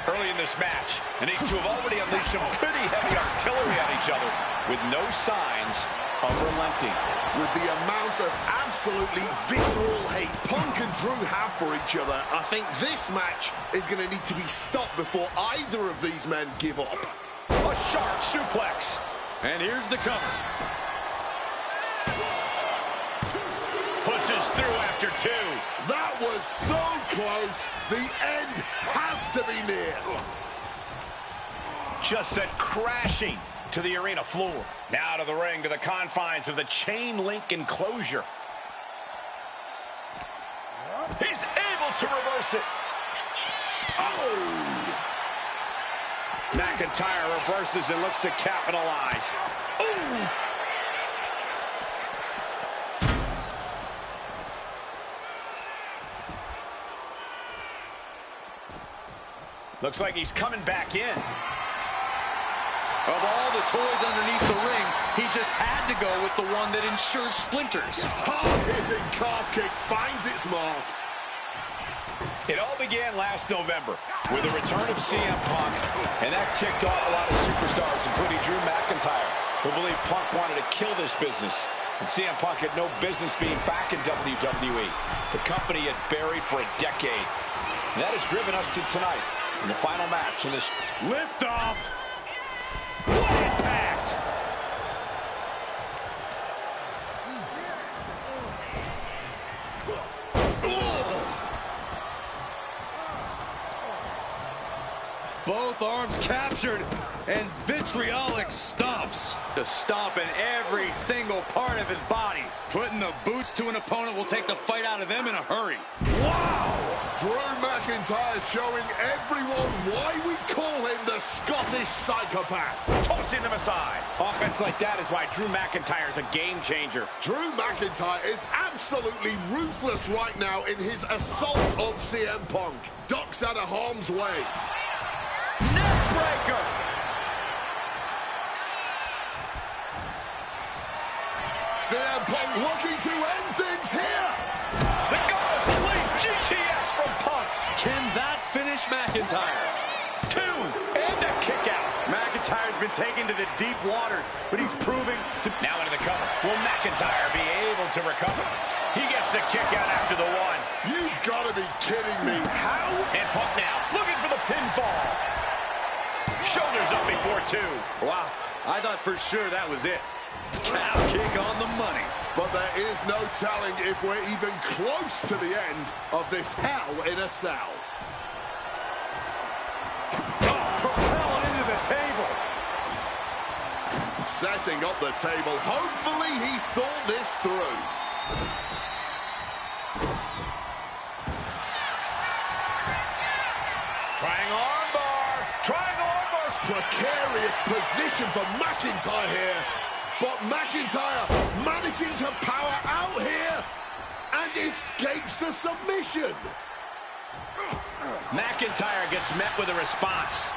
Early in this match, and these two have already unleashed some pretty heavy artillery at each other with no signs of relenting.
With the amount of absolutely visceral hate Punk and Drew have for each other, I think this match is going to need to be stopped before either of these men give up.
A sharp suplex.
And here's the cover.
Pushes through after 2.
That was so close. The end has to be near.
Just sent crashing to the arena floor. Now to the ring, to the confines of the chain link enclosure. He's able to reverse it.
Oh!
McIntyre reverses and looks to capitalize. Ooh! Looks like he's coming back in.
Of all the toys underneath the ring, he just had to go with the one that ensures splinters.
Hard-hitting calf kick finds its mark.
It all began last November with the return of CM Punk, and that ticked off a lot of superstars, including Drew McIntyre, who believed Punk wanted to kill this business And CM Punk had no business being back in WWE. The company had buried for a decade. And that has driven us to tonight in the final match in this
Liftoff. What impact! Both arms captured, and vitriolic stomps. The stomp in every single part of his body. Putting the boots to an opponent will take the fight out of them in a hurry.
Wow! Drew McIntyre showing everyone why we call him the Scottish psychopath.
tossing them aside. Offense like that is why Drew McIntyre is a game changer.
Drew McIntyre is absolutely ruthless right now in his assault on CM Punk. Ducks out of harm's way.
Neckbreaker!
CM Punk looking to end things here.
The God of Sleep GTS from Punk.
Can that finish McIntyre?
2, and a kick out.
McIntyre's been taken to the deep waters, but he's proving to...
Now into the cover. Will McIntyre be able to recover? He gets the kick out after the 1.
You've got to be kidding me. How?
And Punk now looking for the pinfall. Shoulders up before 2.
Wow, I thought for sure that was it. Calf kick on the money.
But there is no telling if we're even close to the end of this Hell in a Cell.
Propelling into the table.
Setting up the table. Hopefully he's thought this through.
Triangle armbar. Triangle armbar.
Precarious position for McIntyre here. But McIntyre managing to power out here and escapes the submission.
McIntyre gets met with a response.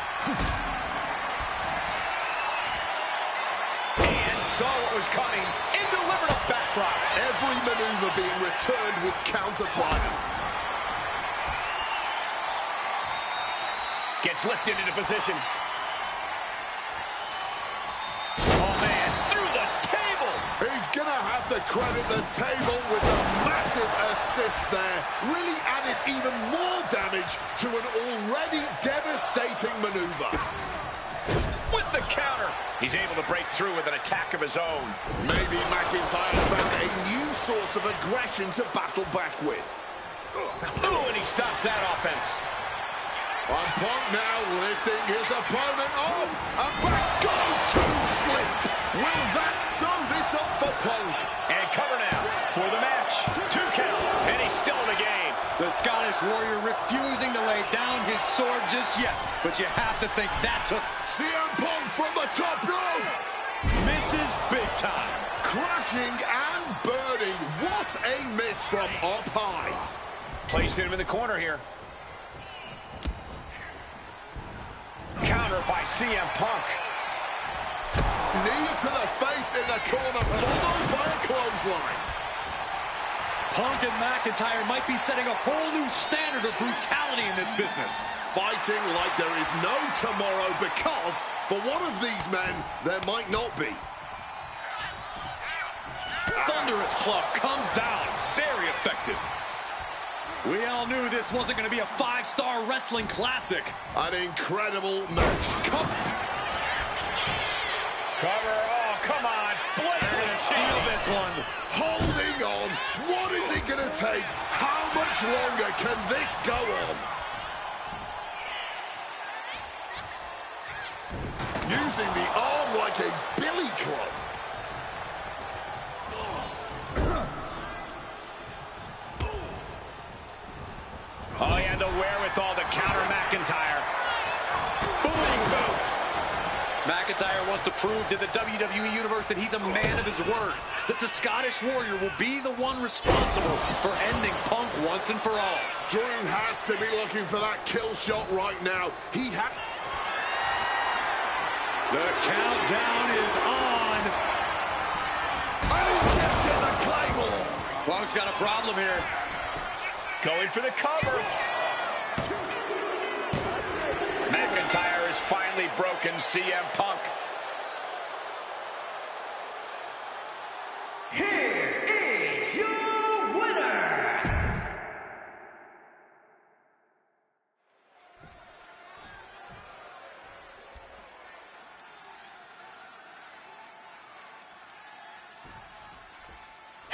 And saw what was coming and delivered a backdrop.
Every maneuver being returned with counter-fire.
Gets lifted into position. Oh, man, through the table.
He's going to have to credit the table with a massive assist there. Really added even more damage to an already devastating maneuver.
With the counter. He's able to break through with an attack of his own.
Maybe McIntyre's found a new source of aggression to battle back with.
Ooh, and he stops that offense.
And Punk now lifting his opponent up. And back go-to slip. Will that sew this up for Punk?
And cover now for the match. 2 count, and he's still in the game.
The Scottish Warrior refusing to lay down his sword just yet. But you have to think that took...
CM Punk from the top rope.
Misses big time.
Crashing and burning. What a miss from up high.
Placed him in the corner here. Counter by CM Punk.
Knee to the face in the corner, followed by a clothesline.
Punk and McIntyre might be setting a whole new standard of brutality in this business.
Fighting like there is no tomorrow because, for one of these men, there might not be.
Thunderous club comes down. Very effective.
We all knew this wasn't going to be a 5-star wrestling classic.
An incredible match.
Cover, oh, come on. Blatant
Steal this one.
Holding on. What is it going to take? How much longer can this go on? Using the arm like a billy club.
Oh, he had the wherewithal to counter McIntyre. Booming boot.
McIntyre wants to prove to the WWE Universe that he's a man of his word, that the Scottish Warrior will be the one responsible for ending Punk once and for all.
Drew has to be looking for that kill shot right now. He had...
The countdown is on.
And he gets in the Claymore.
Punk's got a problem here.
Going for the cover. McIntyre has finally broken CM Punk.
Here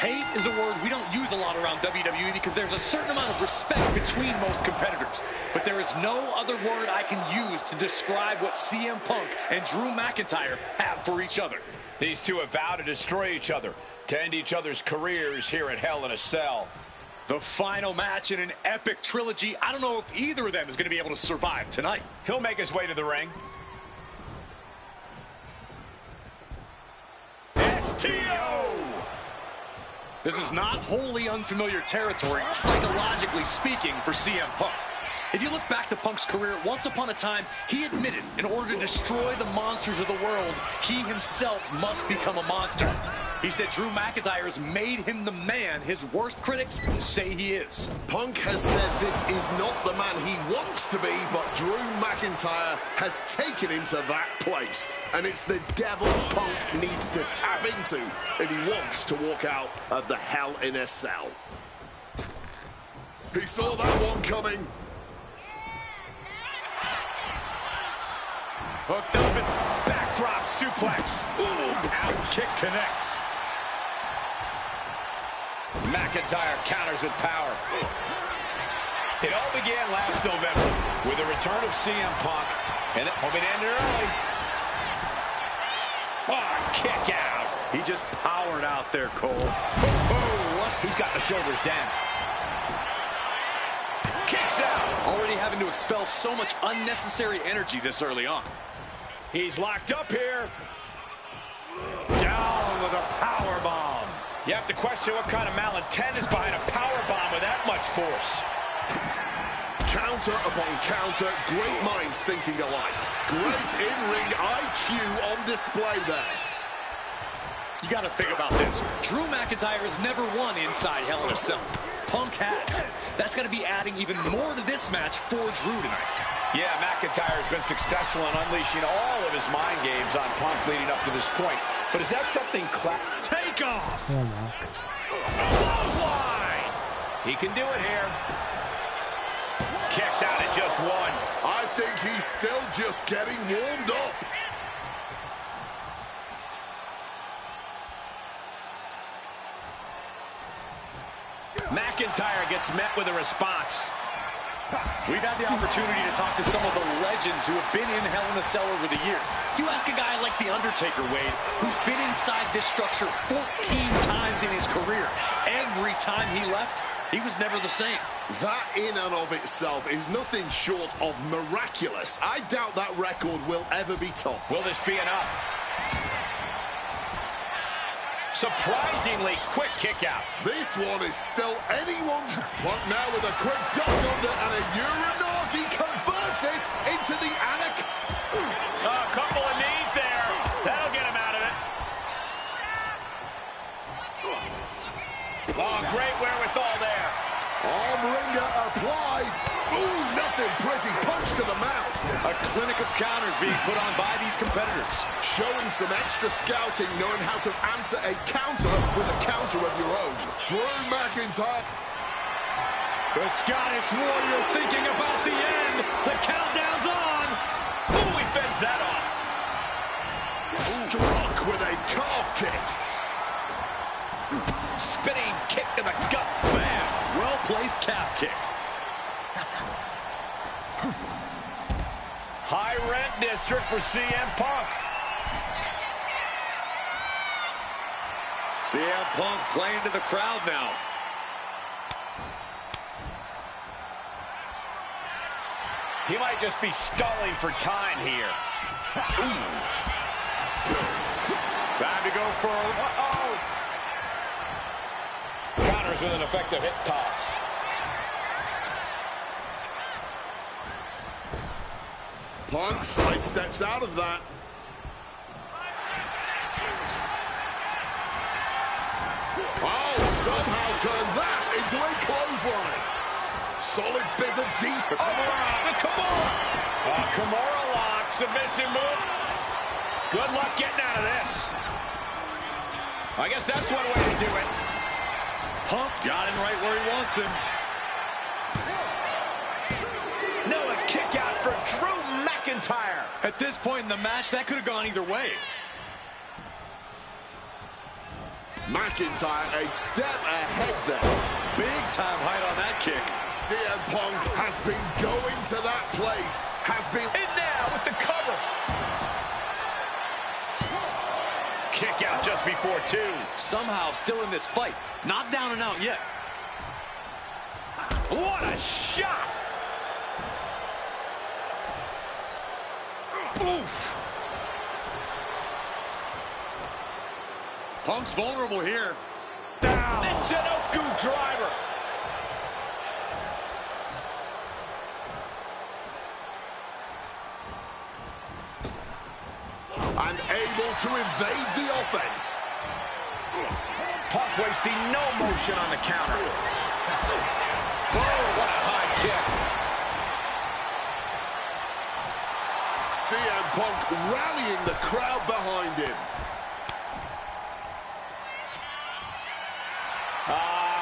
Hate is a word we don't use a lot around WWE because there's a certain amount of respect between most competitors. But there is no other word I can use to describe what CM Punk and Drew McIntyre have for each other.
These two have vowed to destroy each other, to end each other's careers here at Hell in a Cell.
The final match in an epic trilogy. I don't know if either of them is going to be able to survive tonight.
He'll make his way to the ring. STO!
This is not wholly unfamiliar territory, psychologically speaking, for CM Punk. If you look back to Punk's career, once upon a time, he admitted in order to destroy the monsters of the world, he himself must become a monster. He said Drew McIntyre has made him the man his worst critics say he is.
Punk has said this is not the man he wants to be, but Drew McIntyre has taken him to that place. And it's the devil Punk needs to tap into if he wants to walk out of the Hell in a Cell. He saw that one coming.
Hooked up and backdrop suplex. Ooh, out kick connects. McIntyre counters with power. It all began last November with the return of CM Punk, and hoping to end early. Oh, kick out.
He just powered out there, Cole.
Oh, what? He's got the shoulders down. Kicks out.
Already having to expel so much unnecessary energy this early on.
He's locked up here.
Down with a power bomb.
You have to question what kind of malintent is behind a power bomb with that much force.
Counter upon counter, great minds thinking alike. Great in-ring IQ on display there.
You got to think about this. Drew McIntyre has never won inside Hell in a Cell. Punk has. That's going to be adding even more to this match for Drew tonight.
Yeah, McIntyre has been successful in unleashing all of his mind games on Punk leading up to this point. But is that something
Take off!
Oh, no.
Clothesline! He can do it here. Kicks out at just one.
I think he's still just getting warmed up.
McIntyre gets met with a response.
We've had the opportunity to talk to some of the legends who have been in Hell in a Cell over the years. You ask a guy like the Undertaker, Wade, who's been inside this structure 14 times in his career. Every time he left, he was never the same.
That in and of itself is nothing short of miraculous. I doubt that record will ever be topped.
Will this be enough? Surprisingly quick kick out.
This one is still anyone's. Punk now with a quick duck under and a Uranagi converts it into the Anak.
A couple of knees there. That'll get him out of it. Oh, great wherewithal there.
Arm wringer applied. Ooh, nothing pretty. Punch to the mouth.
A clinic of counters being put on by these competitors.
Showing some extra scouting, knowing how to answer a counter with a counter of your own. Drew McIntyre.
The Scottish Warrior thinking about the end. The countdown's on.
Ooh, he fends that off.
Struck with a calf kick.
Spinning kick to the gut.
Bam. Well-placed calf kick.
High rent district for CM Punk.
CM Punk playing to the crowd now.
He might just be stalling for time here.
Time to go for
Counters with an effective hip toss.
Punk sidesteps out of that. Oh, somehow turned that into a clothesline. Solid bit of deep.
The Kimura lock, submission move. Good luck getting out of this. I guess that's one way to do it.
Punk got him right where he wants him.
No, a kick out for Drew McIntyre.
At this point in the match, that could have gone either way.
McIntyre a step ahead there.
Big time height on that kick.
CM Punk has been going to that place, has been
In now with the cover. Kick out just before 2.
Somehow still in this fight. Not down and out yet.
What a shot! Oof!
Punk's vulnerable here.
Down. Michinoku driver.
and able to evade the offense.
Punk wasting no motion on the counter. Oh, what a high kick.
CM Punk rallying the crowd behind him.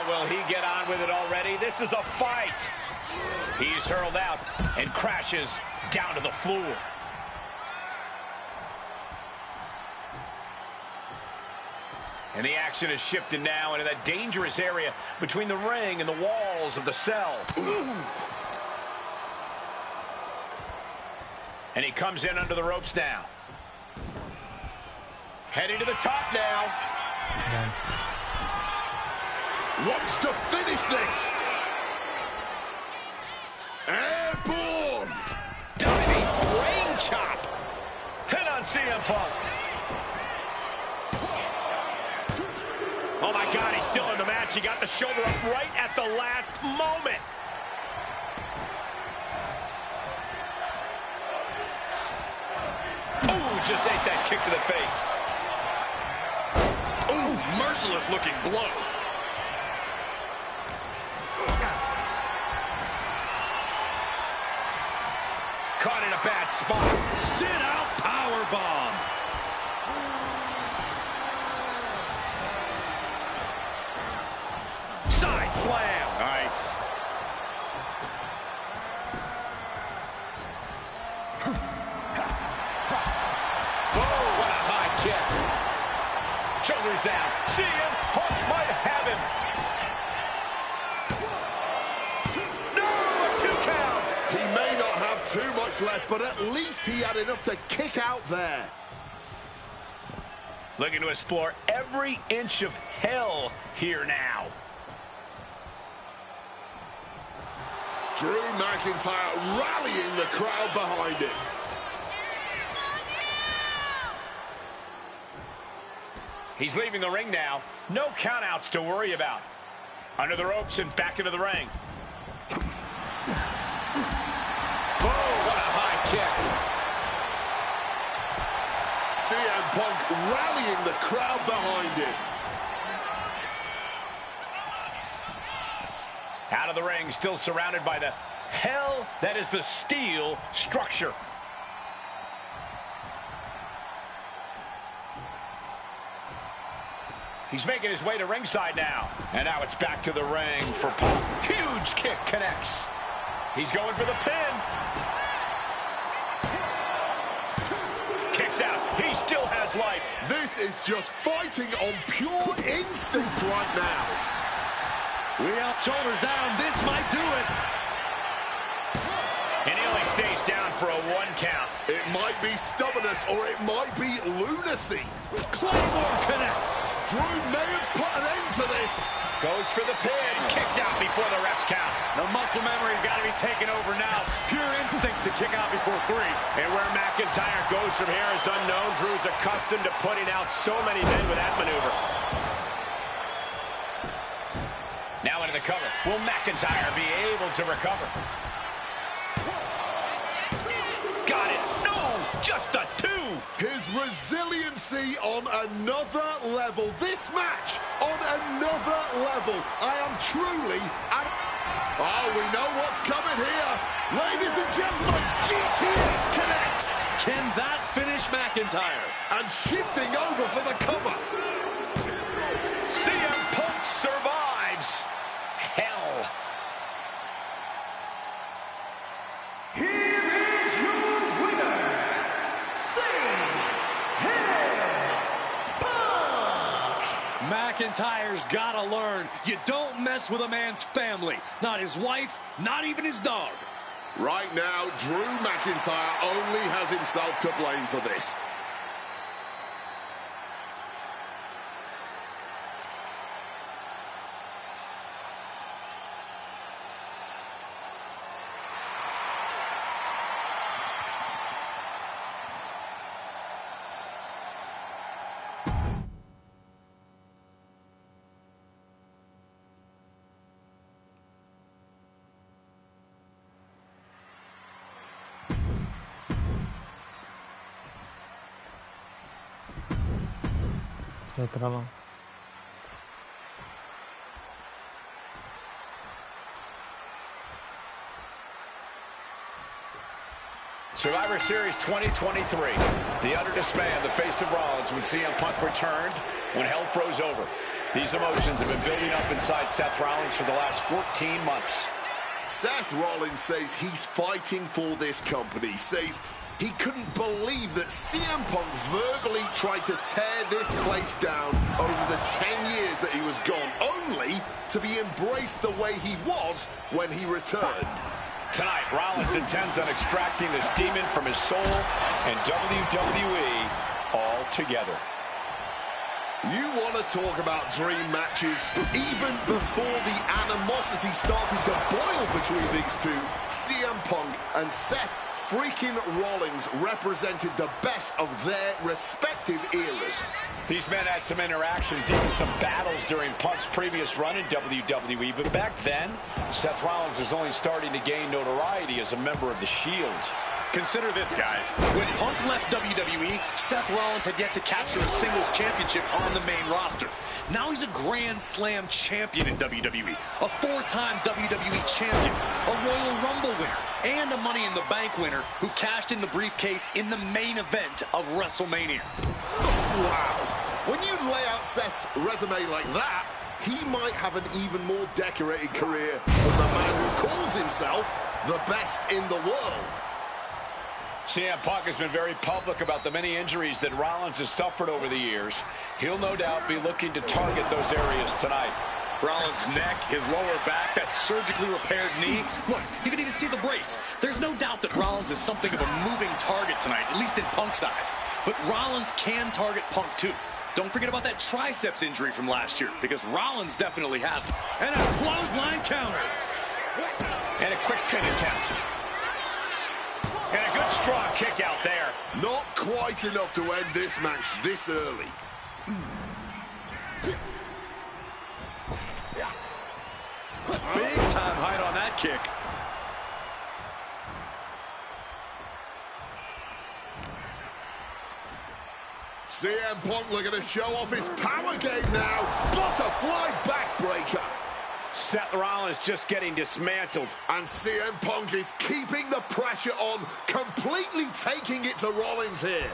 Will he get on with it already? This is a fight. He's hurled out and crashes down to the floor. And the action has shifted now into that dangerous area between the ring and the walls of the cell. Ooh. And he comes in under the ropes now. Heading to the top now.
Yeah.
Wants to finish this. Airborne.
Diving brain chop. Hit on CM Punk. Oh my God, he's still in the match. He got the shoulder up right at the last moment. Ooh, just ate that kick to the face.
Ooh, merciless looking blow.
Caught in a bad spot.
Sit out powerbomb.
Side slam. Nice. Whoa, what a high kick. Shoulders down. CM Punk might have him. No, a 2 count.
He may not have too much left, but at least he had enough to kick out there.
Looking to explore every inch of hell here now.
Drew McIntyre rallying the crowd behind him.
He's leaving the ring now. No countouts to worry about. Under the ropes and back into the ring. Oh, what a high kick.
CM Punk rallying the crowd behind him.
Out of the ring, still surrounded by the hell that is the steel structure. He's making his way to ringside now. And now it's back to the ring for Punk. Huge kick connects. He's going for the pin. Kicks out. He still has life.
This is just fighting on pure instinct right now.
We up, shoulders down. This might do it.
And he only stays down for a 1 count.
It might be stubbornness or it might be lunacy.
Claymore connects.
Drew may have put an end to this.
Goes for the pin. Kicks out before the ref's count.
The muscle memory's got to be taken over now. Pure instinct to kick out before 3.
And where McIntyre goes from here is unknown. Drew's accustomed to putting out so many men with that maneuver. Now into the cover. Will McIntyre be able to recover? Got it. No, just a 2.
His resiliency on another level. This match on another level. I am truly at... Oh, we know what's coming here. Ladies and gentlemen, GTS connects.
Can that finish McIntyre?
And shifting over for the cover.
CM Punk survives hell.
Here is your winner, CM Punk.
McIntyre's gotta learn, you don't mess with a man's family. Not his wife, not even his dog.
Right now, Drew McIntyre only has himself to blame for this.
Lateral.
Survivor Series 2023. The underdog man, the face of Rollins, when CM Punk returned, when hell froze over. These emotions have been building up inside Seth Rollins for the last 14 months.
Seth Rollins says he's fighting for this company, says he couldn't believe that CM Punk verbally tried to tear this place down over the 10 years that he was gone, only to be embraced the way he was when he returned.
Tonight, Rollins intends on extracting this demon from his soul and WWE altogether.
You want to talk about dream matches? Even before the animosity started to boil between these two, CM Punk and Seth freaking Rollins represented the best of their respective eras.
These men had some interactions, even some battles during Punk's previous run in WWE, but back then, Seth Rollins was only starting to gain notoriety as a member of the Shield.
Consider this, guys. When Punk left WWE, Seth Rollins had yet to capture a singles championship on the main roster. Now he's a Grand Slam champion in WWE, a four-time WWE champion, a Royal Rumble winner, and a Money in the Bank winner who cashed in the briefcase in the main event of WrestleMania.
Wow. When you lay out Seth's resume like that, he might have an even more decorated career than the man who calls himself the best in the world.
CM Punk has been very public about the many injuries that Rollins has suffered over the years. He'll no doubt be looking to target those areas tonight.
Rollins' neck, his lower back, that surgically repaired knee. Look, you can even see the brace. There's no doubt that Rollins is something of a moving target tonight, at least in Punk's eyes. But Rollins can target Punk too. Don't forget about that triceps injury from last year, because Rollins definitely has it. And a clothesline counter.
And a quick pin attempt. And a good strong kick out there.
Not quite enough to end this match this early.
Big time height on that kick.
CM Punk looking to show off his power game now. Butterfly backbreaker.
Seth Rollins just getting dismantled.
And CM Punk is keeping the pressure on, completely taking it to Rollins here.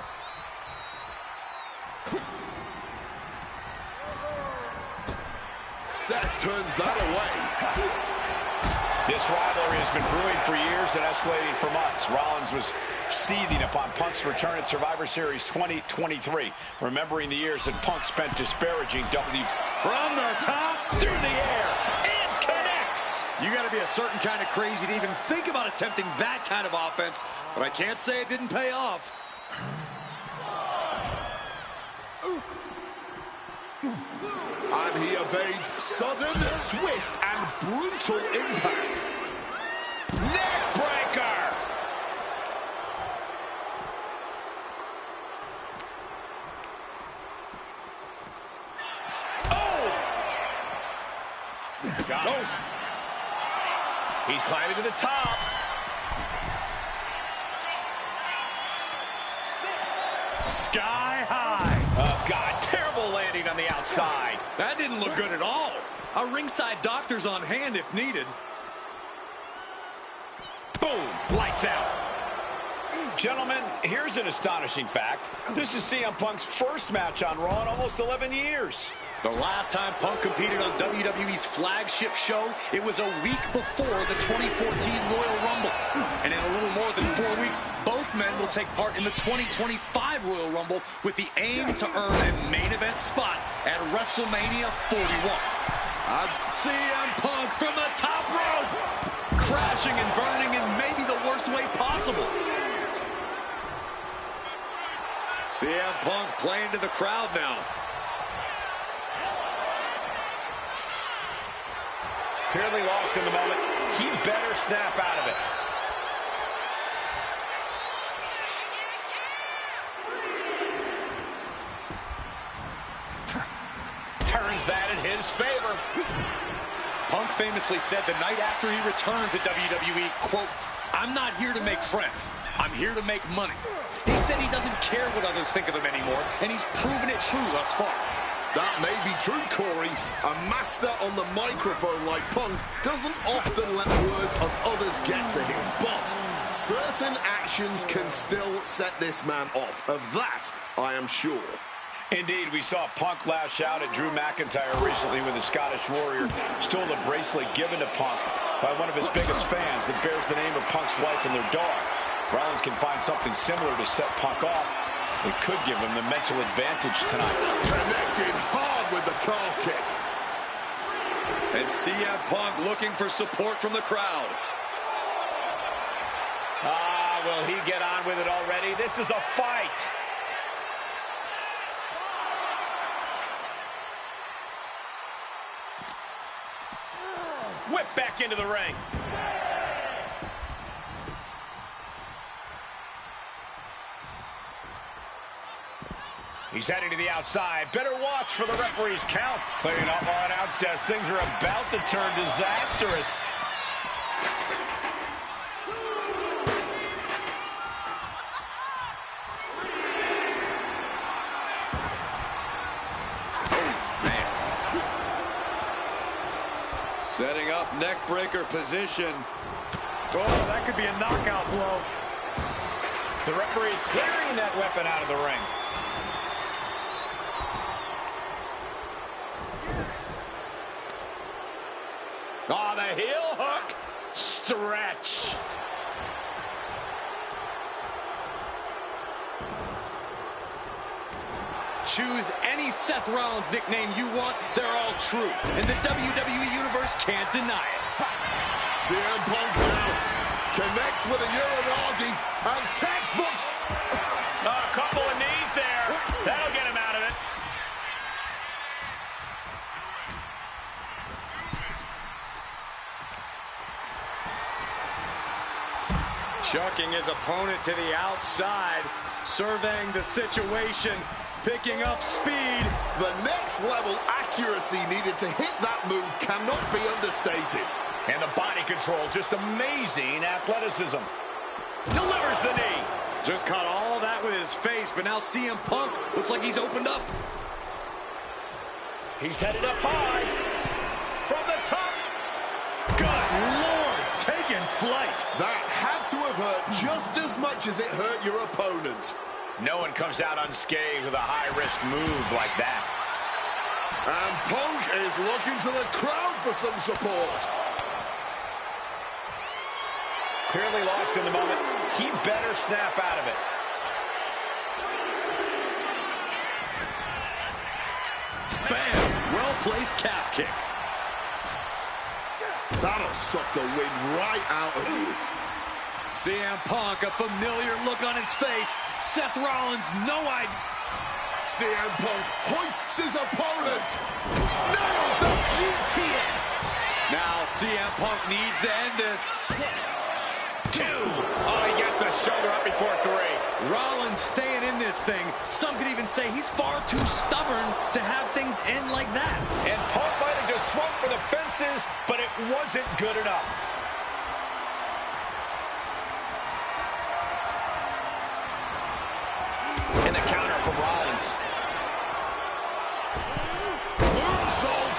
Seth turns that away.
This rivalry has been brewing for years and escalating for months. Rollins was seething upon Punk's return at Survivor Series 2023, remembering the years that Punk spent disparaging
From the top, through the air, it connects! You gotta be a certain kind of crazy to even think about attempting that kind of offense, but I can't say it didn't pay off.
And he evades sudden, swift, and brutal impact.
neck breaker. Got it. He's climbing to the top.
Sky high.
Oh, God, terrible landing on the outside.
That didn't look good at all. A ringside doctor's on hand if needed.
Boom, lights out. Gentlemen, here's an astonishing fact. This is CM Punk's first match on Raw in almost 11 years.
The last time Punk competed on WWE's flagship show, it was a week before the 2014 Royal Rumble. And in a little more than 4 weeks, both men will take part in the 2025 Royal Rumble with the aim to earn a main event that spot at WrestleMania 41. CM Punk from the top rope. Crashing and burning in maybe the worst way possible. CM Punk playing to the crowd now.
Clearly lost in the moment. He better snap out of it. Turns that in his favor.
Punk famously said the night after he returned to WWE, quote, "I'm not here to make friends. I'm here to make money." He said he doesn't care what others think of him anymore, and he's proven it true thus far.
That may be true, Corey. A master on the microphone like Punk doesn't often let words of others get to him, but certain actions can still set this man off. Of that, I am sure.
Indeed, we saw Punk lash out at Drew McIntyre recently when the Scottish Warrior stole the bracelet given to Punk by one of his biggest fans that bears the name of Punk's wife and their dog. Rollins can find something similar to set Punk off. It could give him the mental advantage tonight.
Connected hard with the calf kick.
And CM Punk looking for support from the crowd.
Will he get on with it already? This is a fight. Whip back into the ring. He's heading to the outside. Better watch for the referee's count. Clearing up our announce desk. Things are about to turn disastrous.
Setting up neck breaker position.
Oh, that could be a knockout blow. The referee clearing that weapon out of the ring. Oh, the heel hook. Stretch.
Choose any Seth Rollins nickname you want, they're all true. And the WWE Universe can't deny it.
CM Punk now connects with a Uranagi and textbooks.
A couple of knees there. That'll get him out of it.
Chucking his opponent to the outside, surveying the situation, picking up speed.
The next level accuracy needed to hit that move cannot be understated.
And the body control, just amazing athleticism. Delivers the knee.
Just caught all that with his face, but now CM Punk looks like he's opened up.
He's headed up high. From the top.
Good Lord, taking flight.
That had to have hurt just as much as it hurt your opponent.
No one comes out unscathed with a high-risk move like that.
And Punk is looking to the crowd for some support.
Clearly lost in the moment. He better snap out of it.
Bam! Well-placed calf kick.
That'll suck the wind right out of you.
CM Punk, a familiar look on his face. Seth Rollins, no idea.
CM Punk hoists his opponent. Nails the GTS.
Now CM Punk needs to end this.
2. Oh, he gets the shoulder up before 3.
Rollins staying in this thing. Some could even say he's far too stubborn to have things end like that.
And Punk might have just swung for the fences, but it wasn't good enough. And the counter from Rollins.
Moonsault.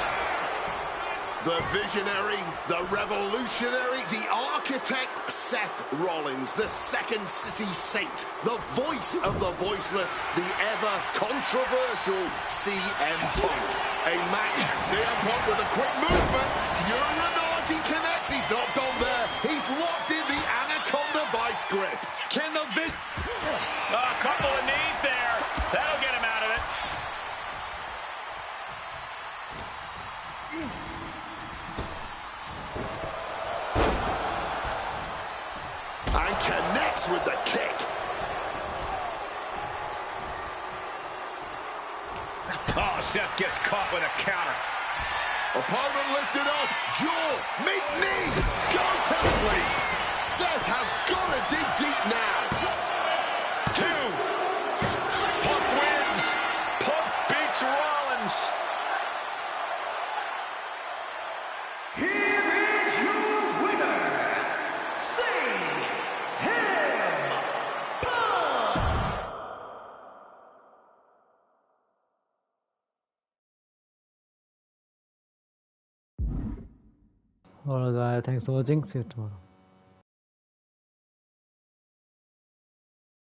The visionary, the revolutionary, the architect, Seth Rollins, the second city saint, the voice of the voiceless, the ever-controversial CM Punk. A match, CM Punk with a quick movement. Uranagi connects, he's not on there. He's locked in the Anaconda vice grip.
Can the
A couple of knees there. That'll get him out of it.
And connects with the kick.
Oh, Seth gets caught with a counter.
Opponent lifted up. Jaw. Meet knee. Go to sleep. Seth has got to dig deep now.
2. Punk wins. Punk beats Rollins.
Here is your winner, CM Punk.
Alright guys, thanks for watching. See you tomorrow.